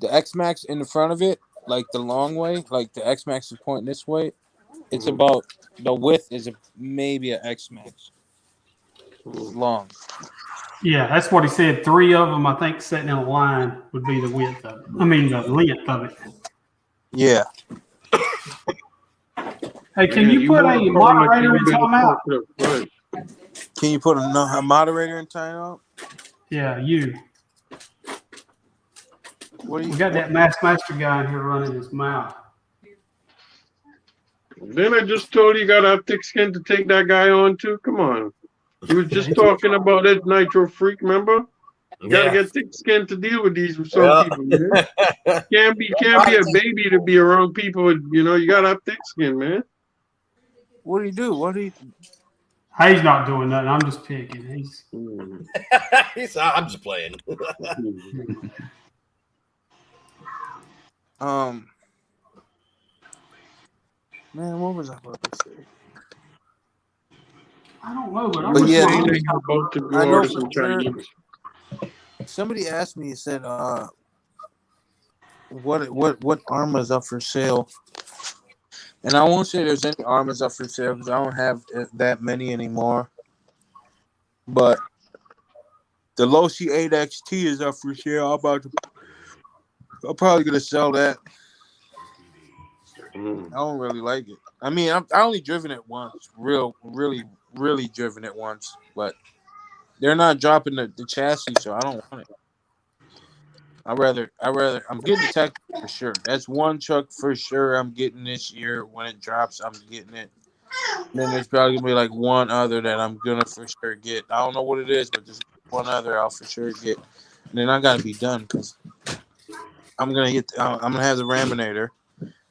X Max in the front of it, like the long way, like the X Max is pointing this way, it's about the width is maybe an X Max. Long. Yeah, that's what he said. Three of them, I think, sitting in a line would be the width of it. I mean, the length of it. Yeah. Hey, can you put a moderator in timeout? Right. Can you put a moderator in timeout? Yeah, you. What do you We got that Master guy in here running his mouth. Then I just told you got to have thick skin to take that guy on too. Come on. You was just talking about it, Nitro Freak, remember? You gotta get thick skin to deal with these people, man. Can't be a baby to be around people with, you gotta have thick skin, man. What do you do? He's not doing nothing. I'm just picking. I'm just playing. Man, what was I about to say? I don't know, but yeah, I know some Chinese. Somebody asked me, said, what armor's up for sale? And I won't say there's any armors up for sale because I don't have that many anymore. But the Losi 8XT is up for sale. I'm probably gonna sell that. I don't really like it. I mean, I only driven it once, really driven it once, but they're not dropping the chassis, so I don't want it. I'm getting the tech for sure. That's one truck for sure I'm getting this year. When it drops, I'm getting it. And then there's probably gonna be like one other that I'm gonna for sure get. I don't know what it is, but there's one other I'll for sure get. And then I gotta be done because I'm gonna have the Raminator,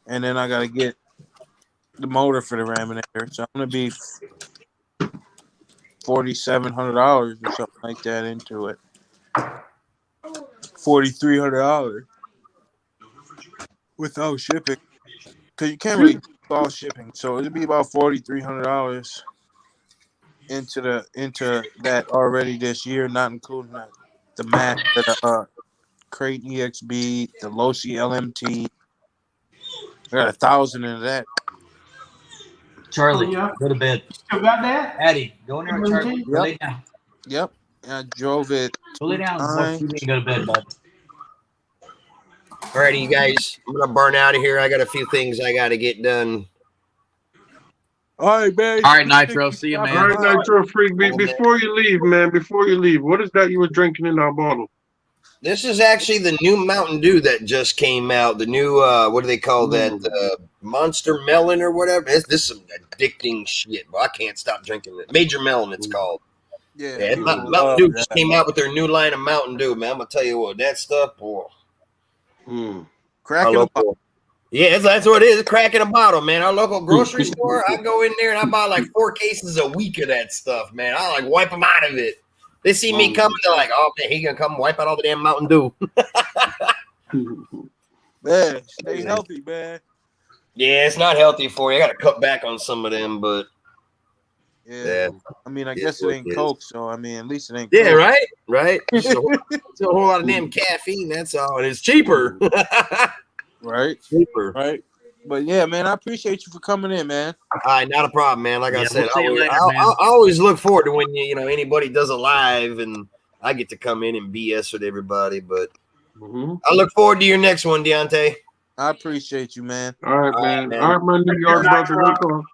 and then I gotta get the motor for the Raminator. So I'm gonna be $4,700 or something like that into it. $4,300 without shipping, because you can't really do all shipping. So it'd be about $4,300 into that already this year, not including the Mac, the Crate EXB, the Losi LMT. I got $1,000 into that. Charlie, go to bed. Still got that? Addie, go in there, Charlie. Go lay down. Yep. I drove it. Go lay down. Watch TV and go to bed, bud. Alrighty, you guys. I'm gonna burn out of here. I got a few things I gotta get done. All right, man. All right, Nitro. See you, man. All right, Nitro Freak. Before you leave, man. Before you leave, what is that you were drinking in that bottle? This is actually the new Mountain Dew that just came out. The new, what do they call that? Monster Melon or whatever. This is some addicting shit, but I can't stop drinking it. Major Melon, it's called. Yeah, Mountain Dew just came out with their new line of Mountain Dew, man. I'm gonna tell you what, that stuff, boy. Cracking a bottle. Yeah, that's what it is. Cracking a bottle, man. Our local grocery store, I go in there and I buy like 4 cases a week of that stuff, man. I like wipe them out of it. They see me coming, they're like, "Oh man, he gonna come wipe out all the damn Mountain Dew." Man, stay healthy, man. Yeah, it's not healthy for you. I gotta cut back on some of them, but yeah. I mean, I guess it ain't Coke, so I mean, at least it ain't. Yeah, Coke. right. It's a whole lot of damn caffeine. That's all, and it's cheaper. Right, cheaper. Right. But yeah, man, I appreciate you for coming in, man. All right, not a problem, man. Like I said, we'll see you later, I always look forward to when anybody does a live and I get to come in and BS with everybody. But I look forward to your next one, Deontay. I appreciate you, man. All right, man. All right, my New York brother. All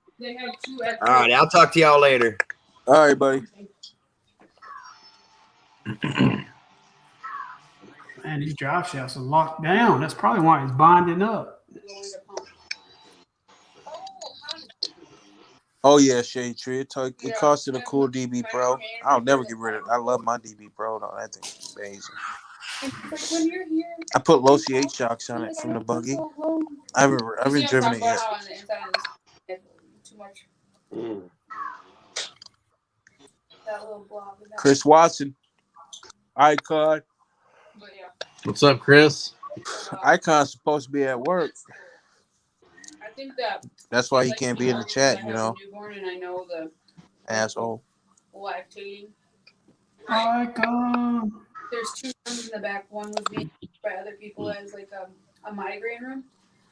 right, I'll talk to y'all later. All right, buddy. Man, these drive shafts are locked down. That's probably why it's binding up. Oh yeah, Shade Tree. It costed a cool DB Pro. I'll never get rid of it. I love my DB Pro though. That thing's amazing. I put low CH shocks on it from the buggy. I haven't driven it yet. Mm. Chris Watson, Icon. What's up, Chris? Icon's supposed to be at work. I think that That's why he can't be in the chat, you know. Newborn, and I know the Asshole. lactating. Icon. There's 2 rooms in the back. One was being used by other people as like a migraine room.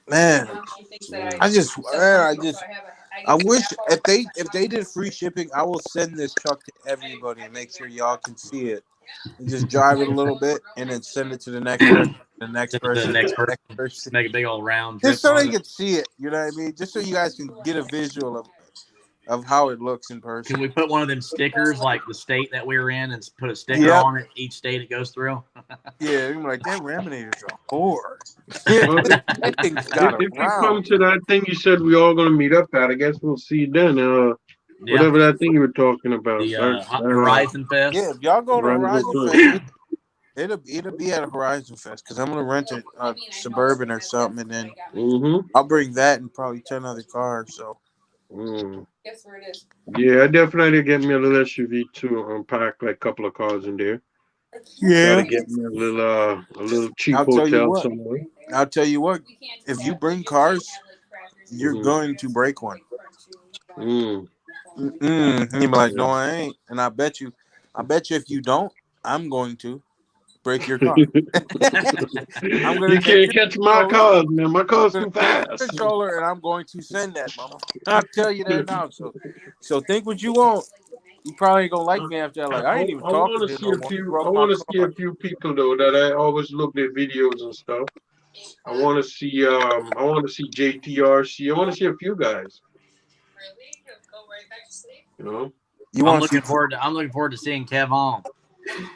Man, She thinks that I wish so if they did free shipping, I will send this truck to everybody and make sure y'all can see it. And just drive it a little bit and then send it to the next person, the next person. Make a big old round. Just so trip they on can see it, you know what I mean? Just so you guys can get a visual of how it looks in person. Can we put one of them stickers like the state that we're in and put a sticker on it each state it goes through? Yeah, I'm like, that Raminator's a whore. Well, That thing's got if a you come round. to that thing you said we all gonna meet up at, I guess we'll see you then. Whatever that thing you were talking about. The Horizon Fest. Yeah, if y'all go to Horizon Fest, it'll be at a Horizon Fest because I'm gonna rent a Suburban or something, and then I'll bring that and probably 10 other cars. So. Guess where it is. Yeah, I definitely get me a little SUV too. Unpack like a couple of cars in there. Yeah. Gotta get me a little cheap I'll tell you hotel what. somewhere. I'll tell you what. If you bring cars, you're going to break one. You'll be like, no, I ain't. And I bet you if you don't, I'm going to break your car. You can't catch my cars, man. My car's too fast. Controller, and I'm going to send that, mama. I'll tell you that now. So think what you want. You probably ain't gonna like me after that. Like I ain't even talking I want to see a few people though that I always look their videos and stuff. I want to see JTRC. I want to see a few guys. You know. I'm looking forward to seeing Kev on.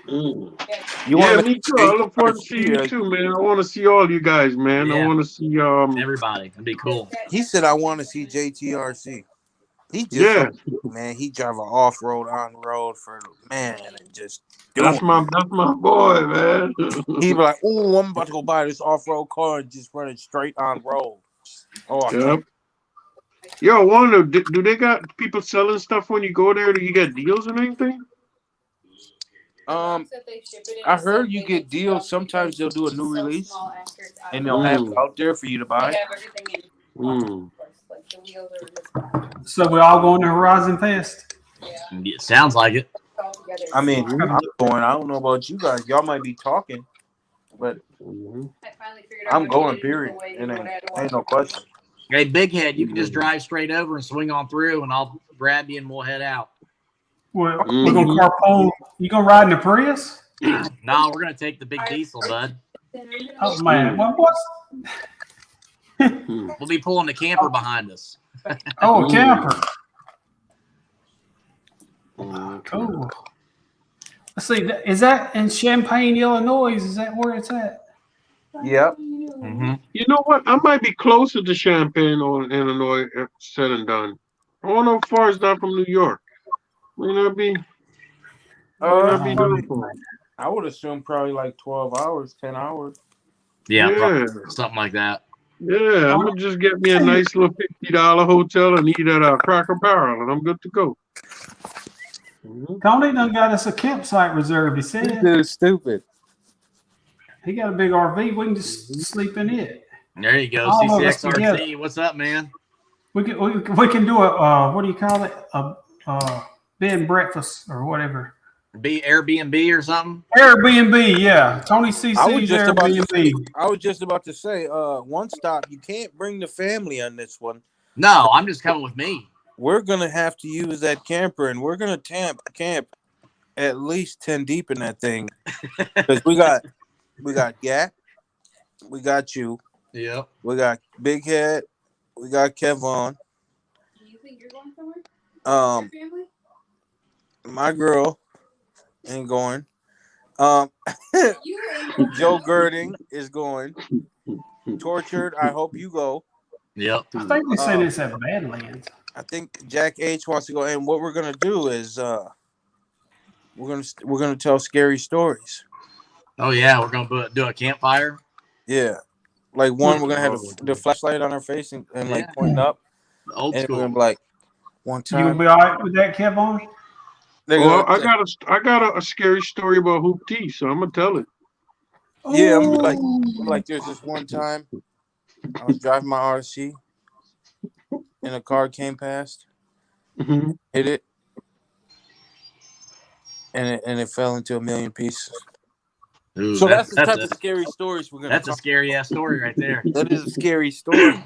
Me too. I look forward to seeing you too, man. I want to see all you guys, man. I want to see everybody. It'd be cool. He said I want to see JTRC. He just man, he drive an off-road on road for man and just that's my boy, man. He be like, oh, I'm about to go buy this off-road car and just run it straight on road. Oh, yep. Yo, I wonder, do they got people selling stuff when you go there? Do you get deals or anything? I heard you get deals. Sometimes they'll do a new release and they'll have it out there for you to buy. So we all going to Horizon Fest? It sounds like it. I mean, I'm going. I don't know about you guys. Y'all might be talking, but I'm going. Period. And ain't no question. Hey, Big Head, you can just drive straight over and swing on through, and I'll grab you and we'll head out. We're gonna carpool. You gonna ride in the Prius? No, we're gonna take the big diesel, bud. Oh man, what's? We'll be pulling the camper behind us. Oh, a camper. Cool. Let's see. Is that in Champaign, Illinois? Is that where it's at? Yep. You know what? I might be closer to Champaign or Illinois, said and done. I don't know how far is that from New York. May not be. I would assume probably like 12 hours, 10 hours. Yeah. Probably something like that. Yeah, I'm gonna just get me a nice little $50 hotel and eat at a Cracker Barrel, and I'm good to go. Tony done got us a campsite reserved. He said. Dude, stupid. He got a big RV. We can just sleep in it. There you go. CCXRC. What's up, man? We can do a what do you call it? A bed and breakfast or whatever. Be Airbnb or something? Airbnb, yeah. Tony CC's Airbnb. I was just about to say, one stop. You can't bring the family on this one. No, I'm just coming with me. We're gonna have to use that camper, and we're gonna camp at least 10 deep in that thing because we got Gat, we got you, yep. We got Big Head, we got Kevon. Do you think you're going somewhere? My girl ain't going. Joe Girding is going. Tortured. I hope you go. Yep. I think they say this at Badlands. I think Jack H wants to go, and what we're gonna do is we're gonna tell scary stories. Oh yeah, we're gonna do a campfire. Yeah, like one we're gonna have the flashlight on our face and like pointing up, Old and school. we're gonna be like one You gonna time. be all right with that, Kevon? Well, I got a scary story about Hoop T, so I'm gonna tell it. Yeah, I'm like there's this one time I was driving my RC and a car came past, hit it, and it fell into a million pieces. Ooh, So that's the type of scary stories we're gonna. That's a scary ass story right there. That is a scary story.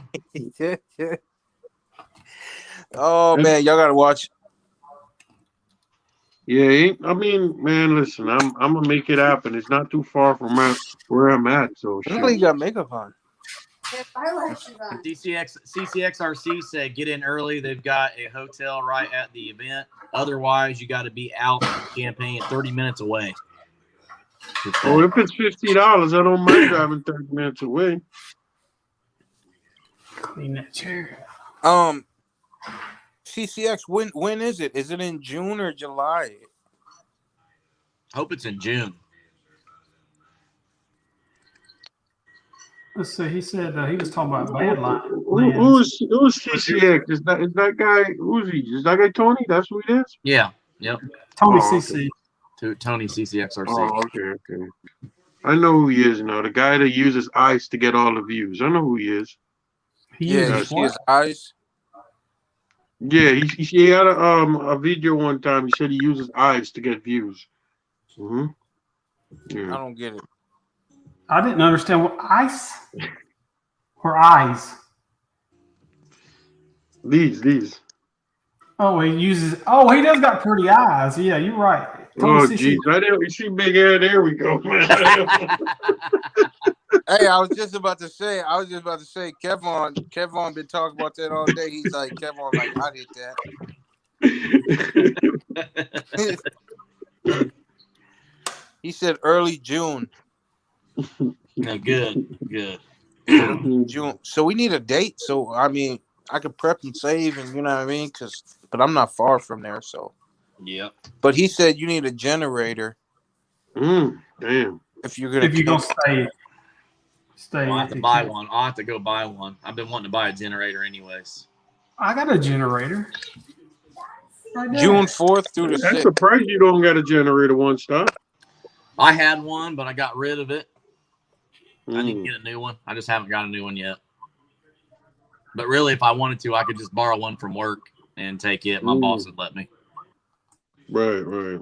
Oh man, y'all gotta watch. Yeah, I mean, man, listen, I'm gonna make it happen. It's not too far from where I'm at, so I think you got makeup on. CCXRC said get in early. They've got a hotel right at the event. Otherwise, you got to be out in Champaign 30 minutes away. Oh, if it's $50, I don't mind driving 30 minutes away. Clean that chair. CCX, when is it? Is it in June or July? Hope it's in June. Let's see. He said he was talking about Badlands. Who's CCX? Is that guy? Who's he? Is that guy Tony? That's who he is. Yeah. Yep. Tony Oh, CC. Tony CCXRC. Oh, okay. I know who he is now. The guy that uses ice to get all the views. I know who he is. He Yeah, uses he has eyes. Yeah, he had a video one time. He said he uses eyes to get views. I Yeah. don't get it. I didn't understand what ice or eyes. These. Oh, he uses. Oh, he does got pretty eyes. Yeah, you're right. Oh, Tony CC. geez. I didn't. You see big hair? There we go, man. Hey, I was just about to say, Kevon been talking about that all day. He's like, Kevon, like, I did that. He said early June. No, good. June. So we need a date. So I mean, I could prep and save, and you know what I mean. But I'm not far from there. So. Yep. But he said you need a generator. Damn. If you're gonna stay. I'll have to buy one. I'll have to go buy one. I've been wanting to buy a generator anyways. I got a generator. Right there. June 4th through the 6th. That's surprised you don't got a generator one stop. I had one, but I got rid of it. I need to get a new one. I just haven't got a new one yet. But really, if I wanted to, I could just borrow one from work and take it. My boss would let me. Right.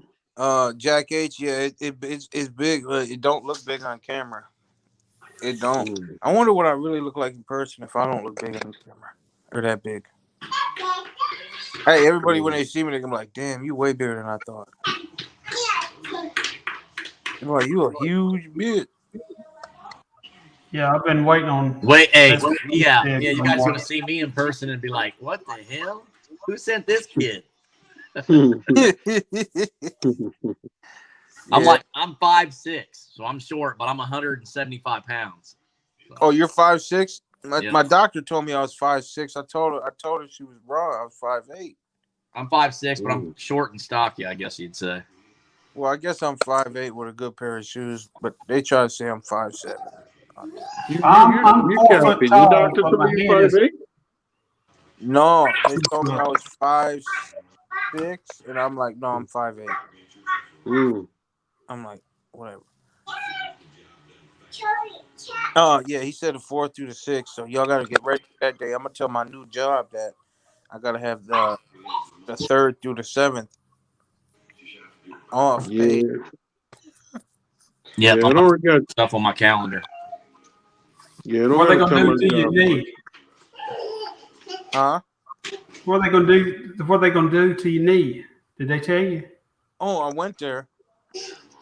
Jack H, yeah, it's big. It don't look big on camera. It don't. I wonder what I really look like in person if I don't look big on camera or that big. Hey, everybody, when they see me, they're gonna be like, "Damn, you way bigger than I thought." They're like, "You a huge bitch." Yeah, I've been waiting on. Yeah. You guys gonna see me in person and be like, "What the hell? Who sent this kid?" I'm 5'6", so I'm short, but I'm 175 pounds. So. Oh, you're 5'6"? My doctor told me I was 5'6". I told her she was wrong. I was 5'8". I'm 5'6", but I'm short and stocky, I guess you'd say. Well, I guess I'm 5'8" with a good pair of shoes, but they try to say I'm 5'7". I'm 4 foot tall, but my head is. No, they told me I was 5'6", and I'm like, no, I'm 5'8". I'm like, whatever. Yeah, he said the 4th through the 6th, so y'all gotta get ready for that day. I'm gonna tell my new job that I gotta have the 3rd through the 7th off. Yeah. Yeah, I don't got stuff on my calendar. Yeah, what are they gonna do to your knee? Huh? What are they gonna do? What are they gonna do to your knee? Did they tell you? Oh, I went there.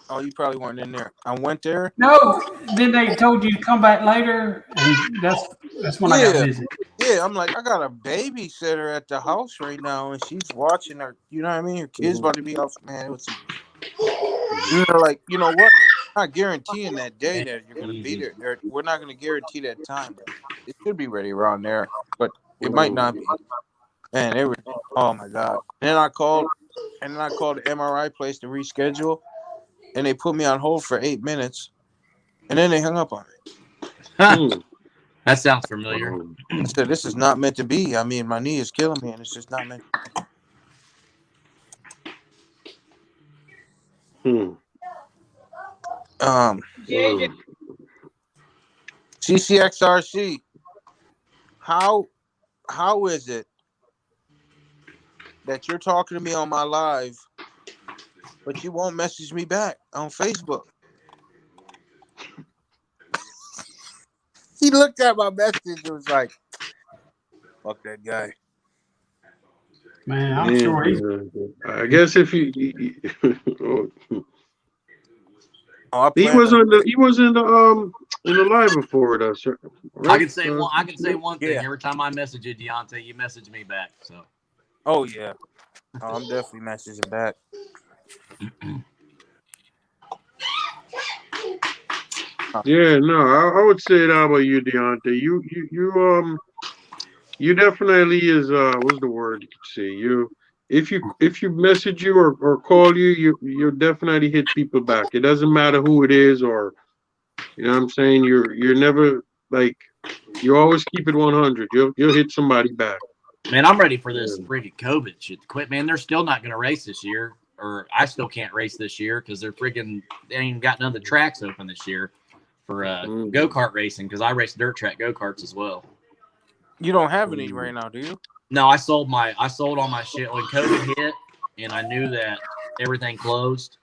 Oh, you probably weren't in there. I went there. No. Then they told you to come back later, and that's when I got busy. Yeah, I'm like, I got a babysitter at the house right now, and she's watching her. You know what I mean? Her kid's about to be off. Man, it was. Like, you know what? I'm not guaranteeing that day that you're gonna be there. We're not gonna guarantee that time. But it should be ready around there, but it might not be. Man, they were. Oh my god! And then I called the MRI place to reschedule, and they put me on hold for 8 minutes, and then they hung up on me. Hmm. That sounds familiar. I said, "This is not meant to be. I mean, my knee is killing me, and it's just not meant." Hmm. JJ, CCXRC. How is it that you're talking to me on my live, but you won't message me back on Facebook? He looked at my message and was like, "Fuck that guy." Man, I'm sure he's. I guess if he Oh, I he plan was on- on the he was in the live before with us, right? I can say one thing. Yeah. Every time I message you, Deontay, you message me back. So Oh yeah. Oh, I'm definitely messaging back. Yeah, no, I would say that about you, Deontay. You definitely is what's the word you could say? If you message you or call you definitely hit people back. It doesn't matter who it is or you know what I'm saying? You're never like you always keep it 100. You'll hit somebody back. man, I'm ready for this freaking COVID shit to quit. Man, they're still not going to race this year, or I still can't race this year because they ain't even got none of the tracks open this year for go kart racing. Because I race dirt track go karts as well. You don't have any right now, do you? No, I sold all my shit when COVID hit, and I knew that everything closed.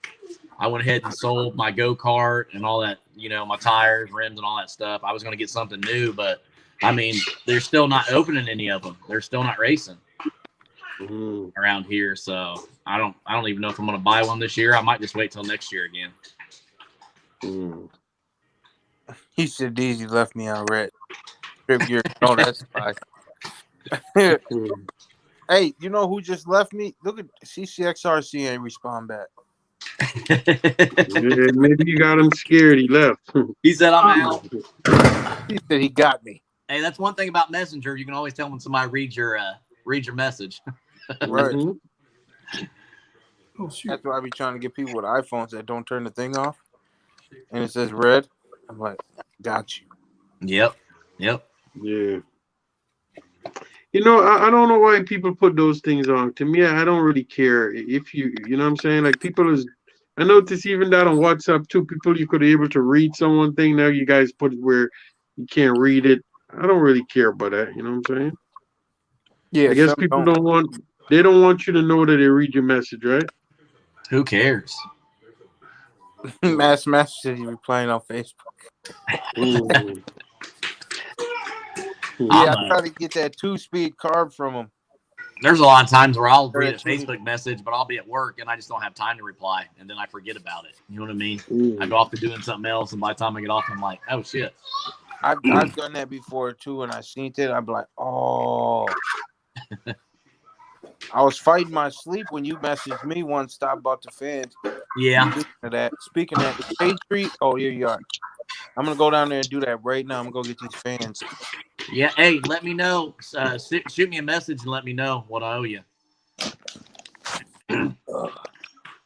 I went ahead and sold my go kart and all that, my tires, rims, and all that stuff. I was going to get something new, but I mean, they're still not opening any of them. They're still not racing around here, so I don't even know if I'm going to buy one this year. I might just wait till next year again. He said Deezy left me on red. Oh, that's fine. Hey, you know who just left me? Look at CCXRC ain't respond back. Yeah, maybe you got him scared. He left. He said I'm out. He said he got me. Hey, that's one thing about Messenger. You can always tell when somebody reads your message. Right. Oh, shoot. That's why I be trying to get people with iPhones that don't turn the thing off, and it says red. I'm like, got you. Yep. Yeah. I don't know why people put those things on. To me, I don't really care if you know what I'm saying? Like people is, I notice even that on WhatsApp too, people you could be able to read someone thing. Now you guys put it where you can't read it. I don't really care about that. You know what I'm saying? Yeah, I guess some people don't. don't want you to know that they read your message, right? Who cares? Mass said he replying on Facebook. Yeah, I try to get that 2-speed carb from him. There's a lot of times where I'll read a Facebook message, but I'll be at work and I just don't have time to reply, and then I forget about it. You know what I mean? I go off to doing something else, and by the time I get off, I'm like, oh shit. I've done that before too, and I seen it. I'm like, oh. I was fighting my sleep when you messaged me once. Stop about the fans. Yeah. Speaking of that, State Street. Oh, here you are. I'm gonna go down there and do that right now. I'm gonna go get these fans. Yeah. Hey, let me know. Shoot me a message and let me know what I owe you, and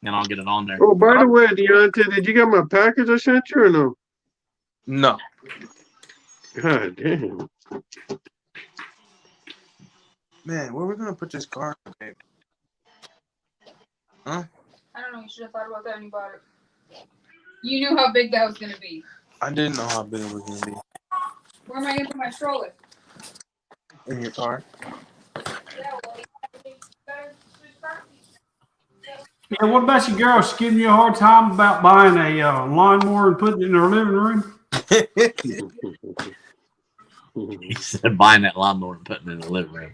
I'll get it on there. Oh, by the way, Deontay, did you get my package I sent you or no? No. God damn. Man, where are we gonna put this car? Huh? I don't know. You should have thought about that when you bought it. You knew how big that was going to be. I didn't know how big it was gonna be. Where am I going to put my stroller? In your car? Yeah, well, you better switch car seats. Yeah, what about your girl? She's giving you a hard time about buying a lawnmower and putting it in her living room? He said buying that lawnmower and putting it in the living room.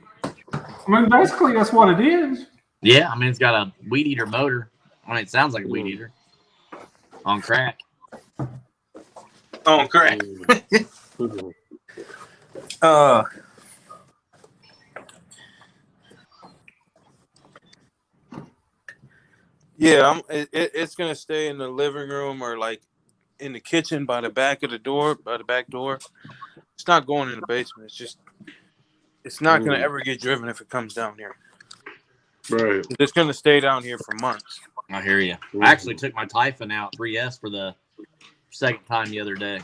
I mean, basically, that's what it is. Yeah, I mean, it's got a weed eater motor. I mean, it sounds like a weed eater on crack. On crack. Yeah, it's gonna stay in the living room or like in the kitchen by the back door. It's not going in the basement. It's just It's not gonna ever get driven if it comes down here. Right. It's gonna stay down here for months. I hear you. I actually took my Typhon out 3S for the second time the other day.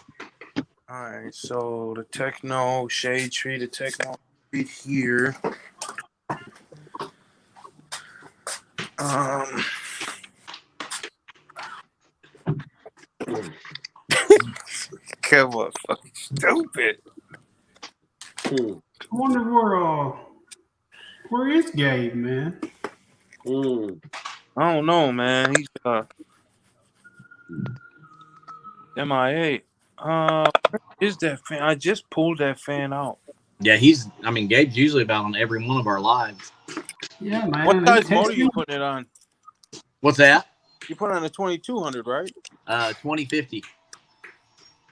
All right, so the Techno Shade Tree, the Techno right here. Come on, fucking stupid. Hmm. I wonder where is Gabe, man? Hmm. I don't know, man. He's MIA. Where is that fan? I just pulled that fan out. Yeah, Gabe's usually about on every one of our lives. Yeah, man. What they size text motor you me. putting it on? What's that? You put it on a 2200, right? 2050.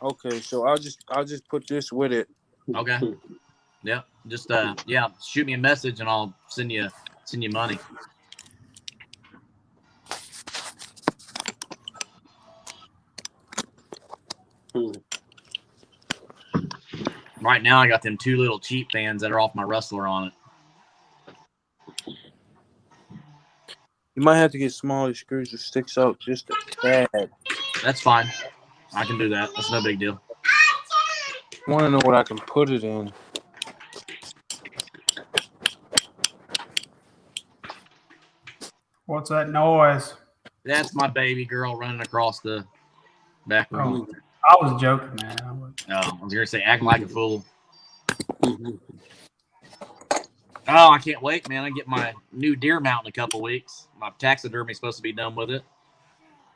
Okay, so I'll just put this with it. Okay. Yeah. Just shoot me a message and I'll send you money. Right now I got them 2 little cheap fans that are off my Rustler on it. You might have to get smaller screws that sticks out just a tad. That's fine. I can do that. That's no big deal. I want to know what I can put it in. What's that noise? That's my baby girl running across the back room. Oh, I was joking, man. No, I was going to say acting like a fool. Oh, I can't wait, man. I get my new deer mount in a couple weeks. My taxidermy is supposed to be done with it.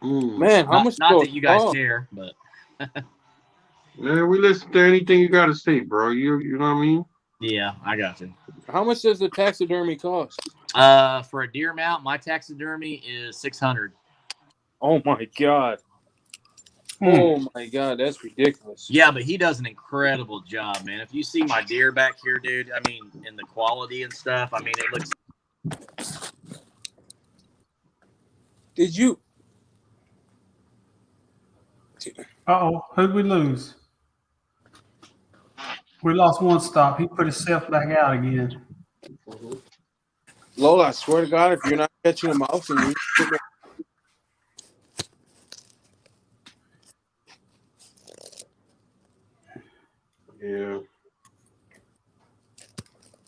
Man, how much? Not that you guys care, but Man, we listen to anything you got to say, bro. You know what I mean? yeah, I got you. How much does the taxidermy cost? For a deer mount, my taxidermy is $600. Oh my god. Oh my god, that's ridiculous. Yeah, but he does an incredible job, man. If you see my deer back here, dude, I mean, and the quality and stuff, I mean, it looks. Did you? Uh-oh, who'd we lose? We lost one stop. He put himself back out again. Lola, I swear to God, if you're not catching a mouse and you Yeah.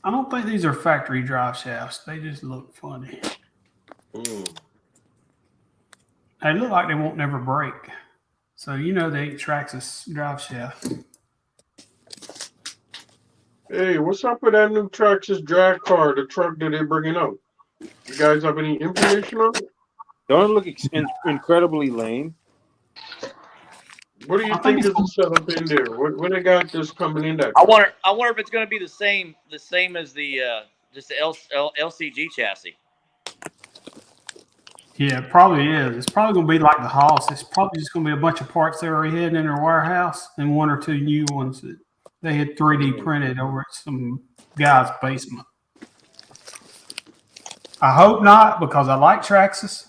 I don't think these are factory drive shafts. They just look funny. They look like they won't never break. So you know they ain't Traxxas drive shaft. Hey, what's up with that new Traxxas drag car, the truck that they're bringing out? You guys have any information on it? don't it look incredibly lame? What do you think is the setup in there? What they got this coming in that? I wonder if it's going to be the same as the just the LCG chassis. Yeah, it probably is. It's probably going to be like the Haas. It's probably just going to be a bunch of parts they already had in their warehouse and 1 or 2 new ones that they had 3D printed over at some guy's basement. I hope not, because I like Traxxas.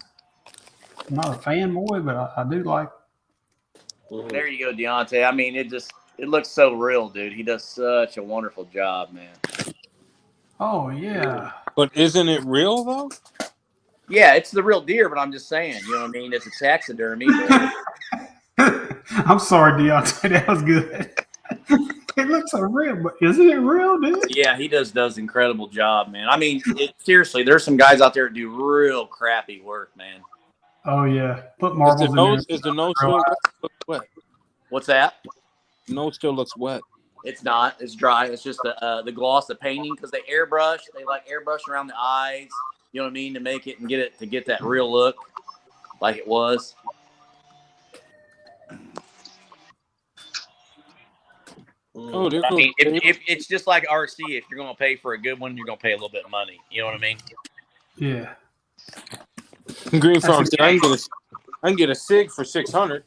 I'm not a fanboy, but I do like. There you go, Deontay. I mean, it looks so real, dude. He does such a wonderful job, man. Oh yeah. But isn't it real though? Yeah, it's the real deer, but I'm just saying, you know what I mean? It's a taxidermy. I'm sorry, Deontay. That was good. It looks so real, but isn't it real, dude? Yeah, he does incredible job, man. I mean, seriously, there's some guys out there that do real crappy work, man. Oh yeah, put marbles in there. Is the nose still wet? What's that? The nose still looks wet. It's not. It's dry. It's just the gloss, the painting, because they airbrush. They like airbrush around the eyes. You know what I mean, to make it and get that real look, like it was. Oh, there I goes. mean, if it's just like RC. If you're going to pay for a good one, you're going to pay a little bit of money. You know what I mean? Yeah. Green Farm said, I can get a SIG for $600.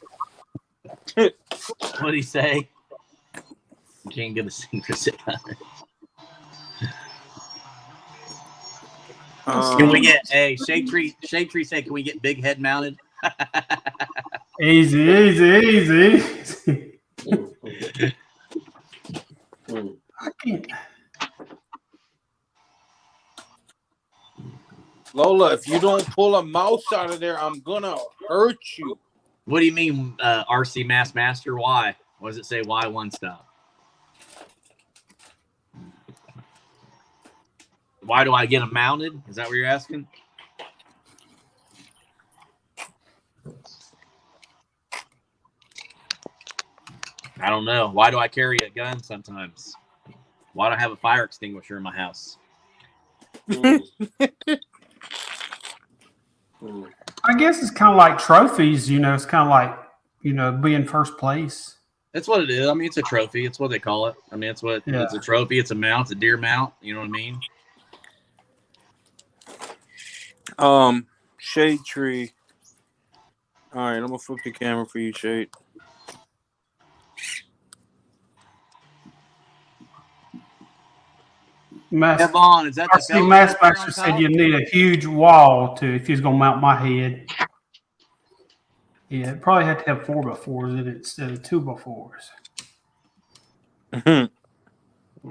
What'd he say? You can't get a SIG for $600. Can we get Shade Tree said, can we get big head mounted? Easy. I can't. Lola, if you don't pull a mouse out of there, I'm gonna hurt you. What do you mean, RC Mass Master? Why? What does it say? Why one stop? Why do I get them mounted? Is that what you're asking? I don't know. Why do I carry a gun sometimes? Why do I have a fire extinguisher in my house? I guess it's kind of like trophies, you know. It's kind of like, you know, being first place. That's what it is. I mean, it's a trophy. It's what they call it. I mean, it's what Yeah. it's a trophy. It's a mount. It's a deer mount. You know what I mean? Shade Tree. All right, I'm gonna flip the camera for you, Shade. Devon, is that the RC fella Mass that's there Master on said top? you need a huge wall to if he's gonna mount my head. Yeah, it probably had to have 4x4s in it instead of 2x4s.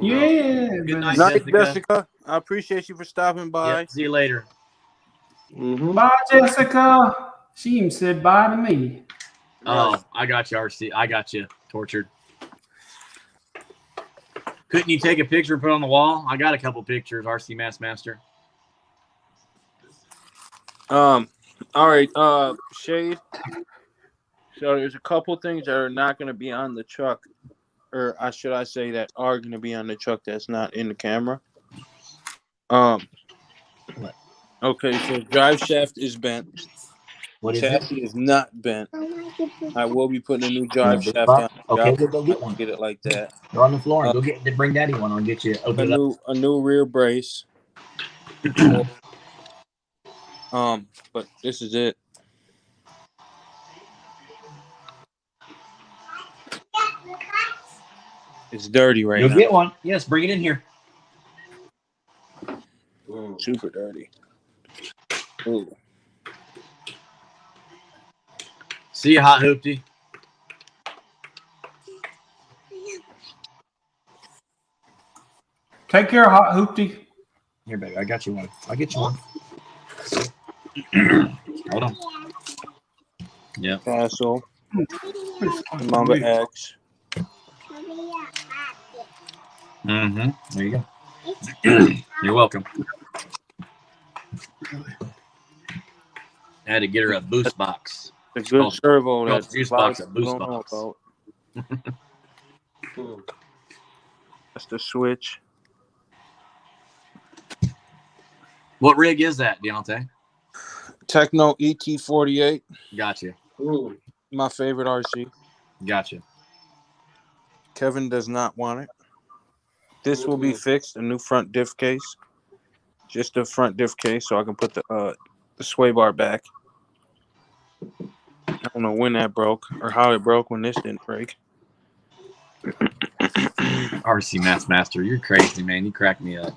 Yeah. Good but- night, Night, Jessica. Jessica. I appreciate you for stopping by. Yep, see you later. Bye, Jessica. She even said bye to me. Oh, I got you, RC. I got you. Tortured. Couldn't you take a picture and put it on the wall? I got a couple pictures, RC Mass Master. All right, Shade. So there's a couple things that are not going to be on the truck, or should I say that are going to be on the truck that's not in the camera. Okay, so drive shaft is bent. What Chassis is not bent. I will be putting a new drive shaft on. Okay, Yep, go get one. get it like that. They're on the floor. Go bring Daddy one. I'll get you. Open it up. A new rear brace. But this is it. It's dirty right You'll now. get one. Yes, bring it in here. Super dirty. Ooh. See you, Hot Hoopty. Take care, Hot Hoopty. Here, baby. I got you one. I'll get you one. Hold on. Yeah. Castle. Mamba X. Mm-hmm. There you go. You're welcome. I had to get her a boost box. A good servo. called That juice box, a you boost don't know box. about. That's the switch. What rig is that, Deontay? Techno ET48. Gotcha. My favorite RC. Gotcha. Kevin does not want it. This will be fixed. A new front diff case. Just a front diff case, so I can put the sway bar back. I don't know when that broke or how it broke when this didn't break. RC Mass Master, you're crazy, man. You cracked me up.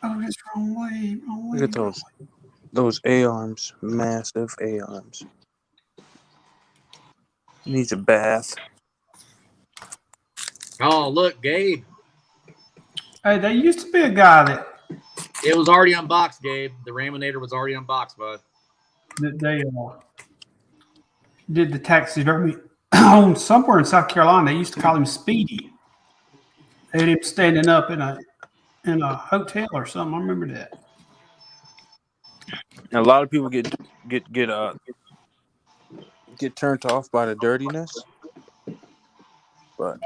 Oh, it's wrong way. Wrong way. Look at those A-arms. Massive A-arms. Needs a bath. Oh, look, Gabe. Hey, there used to be a guy that It was already unboxed, Gabe. The Raminator was already unboxed, bud. they did the taxidermy on somewhere in South Carolina. They used to call him Speedy. They had him standing up in a hotel or something. I remember that. A lot of people get turned off by the dirtiness, but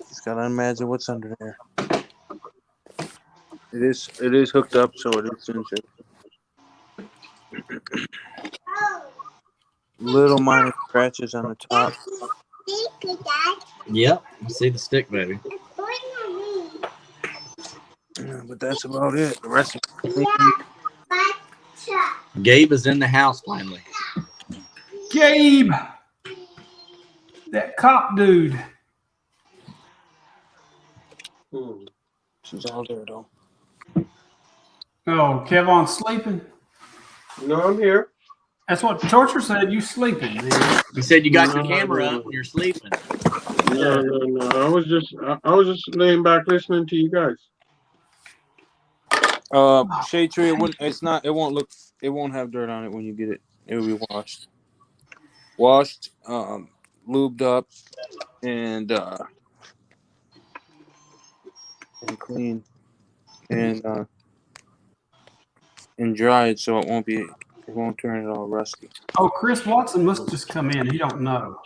just gotta imagine what's under there. It is hooked up, so it is censored. Little minor scratches on the top. Yep. I see the stick, baby. Yeah, but that's about it. The rest of Gabe is in the house finally. Gabe, that cop dude. she's all there though. Oh, Kevon's sleeping. No, I'm here. That's what Torture said. You sleeping, man. He said you got your camera up and you're sleeping. No. I was just laying back listening to you guys. Shade tree. It wouldn't. It's not. It won't look. It won't have dirt on it when you get it. It will be washed, lubed up, and clean, and dried, so it won't be. It won't turn it all rusty. Oh, Chris Watson must just come in. He don't know.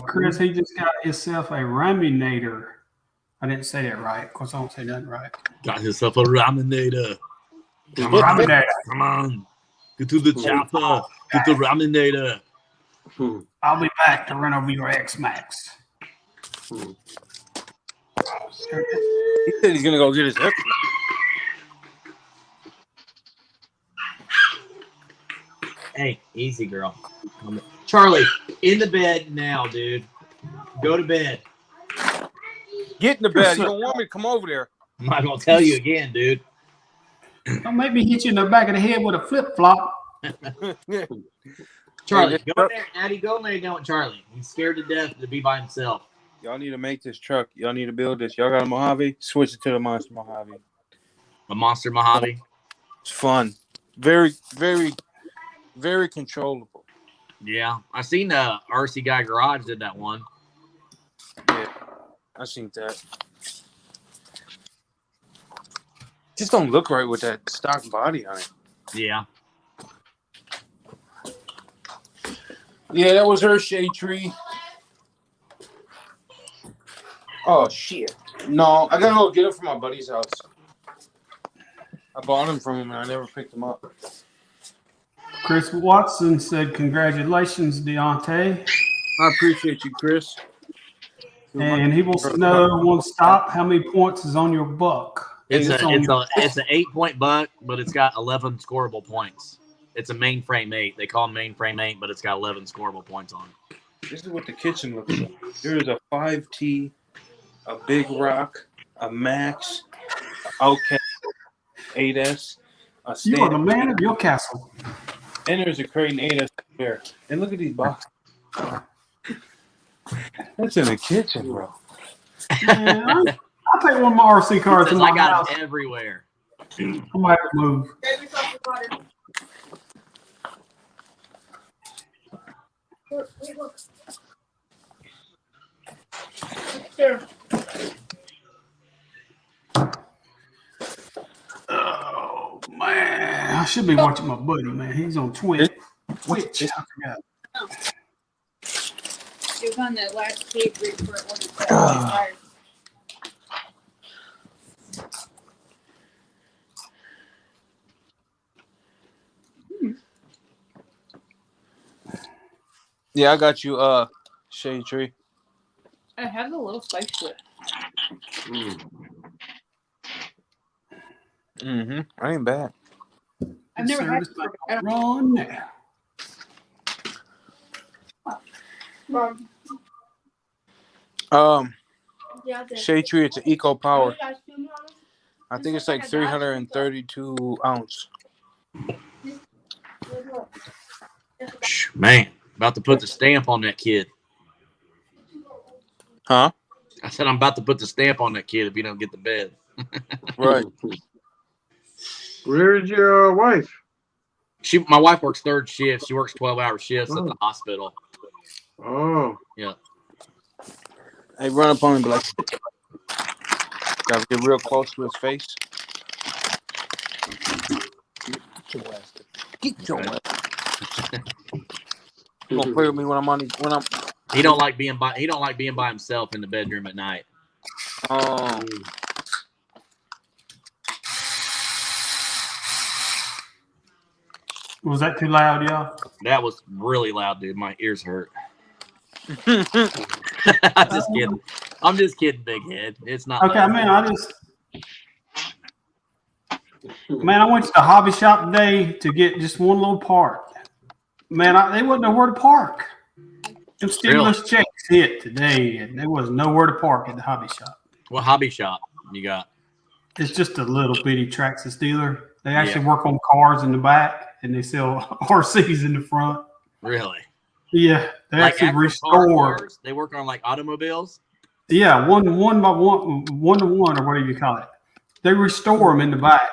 Chris, he just got himself a Raminator. I didn't say that right because I don't say nothing right. Got yourself a Raminator. Come Raminator. Come on. Get to the chopper. Get the Raminator. I'll be back to run over your X-Max. He said he's gonna go get his X. Hey, easy, girl. Charlie, in the bed now, dude. Go to bed. Get in the bed. You don't want me to come over there. I'm not going to tell you again, dude. Don't make me hit you in the back of the head with a flip-flop. Charlie, go in there. Addie, go lay down with Charlie. He's scared to death to be by himself. Y'all need to make this truck. Y'all need to build this. Y'all got a Mojave? Switch it to the Monster Mojave. A Monster Mojave? It's fun. Very, very, very controllable. Yeah. I seen the RC Guy Garage did that one. Yeah, I seen that. Just don't look right with that stock body on it. Yeah. Yeah, that was her shade tree. Oh, shit. No, I gotta go get it from my buddy's house. I bought him from him and I never picked him up. Chris Watson said, "Congratulations, Deontay." I appreciate you, Chris. And he wants to know, one stop, how many points is on your buck? It's an 8-point buck, but it's got 11 scoreable points. It's a mainframe 8. They call them mainframe 8, but it's got 11 scoreable points on it. This is what the kitchen looks like. There's a 5T, a Big Rock, a Max, a Outcast 8S, a You are the stand, man of your castle. and there's a Creighton 8S there. And look at these boxes. That's in the kitchen, bro. Man, I'll take one of my RC cars in my I got house. it everywhere. I might have to move. Wait, look. There. Oh, man. I should be watching my buddy, man. He's on Twitch. I forgot. It was on that last page right before it wasn't expired. Yeah, I got you, shade tree. I have a little spice to it. Mm-hmm. I ain't bad. I've never had Service it. I don't Run now. Shade tree, it's an Eco Power. I think it's like 332 ounce. Man, about to put the stamp on that kid. Huh? I said I'm about to put the stamp on that kid if you don't get to bed. Right. Where's your wife? My wife works third shift. She works 12-hour shifts at the hospital. Oh. Yeah. Hey, run up on him, like, gotta get real close to his face. Get your ass. Get your ass. You gonna play with me when I'm. He don't like being by himself in the bedroom at night. Oh. Was that too loud, y'all? That was really loud, dude. My ears hurt. I'm just kidding, big head. It's not Okay, loud. man, I went to the hobby shop today to get just one little part. Man, they wouldn't know where to park. Them stimulus checks hit today, and there was nowhere to park at the hobby shop. What hobby shop you got? It's just a little bitty Traxxas dealer. They actually work on cars in the back, and they sell RCs in the front. Really? Yeah, they Like actually actual restore. cars? They work on like automobiles? Yeah, one by one, 1-to-1, or whatever you call it. They restore them in the back.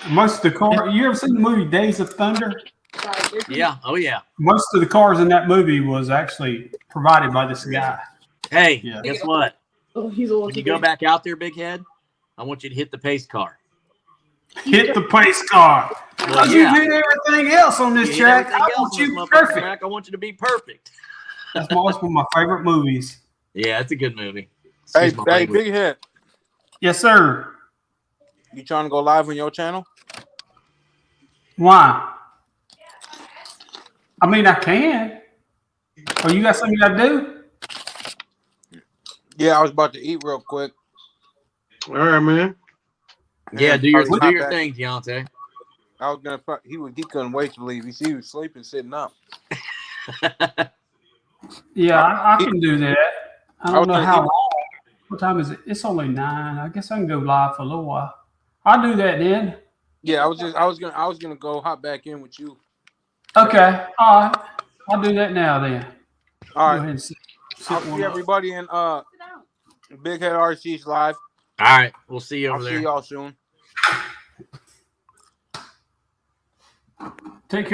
Most of the car. You ever seen the movie Days of Thunder? Yeah. Oh yeah. Most of the cars in that movie was actually provided by this guy. Hey, Yeah. guess what? Oh, he's a little. When you go back out there, big head, I want you to hit the pace car. Hit the pace car. Well, Because yeah. you did everything else on this You hit track. everything I else want on this you motherfucking perfect. track. I want you to be perfect. That's one of my favorite movies. Yeah, it's a good movie. Hey, Excuse my hey, language. big head. Yes, sir. You trying to go live on your channel? Why? I mean, I can. Oh, you got something you got to do? Yeah, I was about to eat real quick. All right, man. Yeah, do I your was do not your back. thing, Deontay. I was gonna. He couldn't wait to leave. He was sleeping, sitting up. Yeah, I can do that. I I don't was know gonna how eat- long. What time is it? It's only 9. I guess I can go live for a little while. I'll do that then. Yeah, I was gonna go hop back in with you. Okay. All right. I'll do that now then. All Go right. ahead and sit I'll one see up. everybody in Big Head RC's live. All right, we'll see you I'll over there. see y'all soon.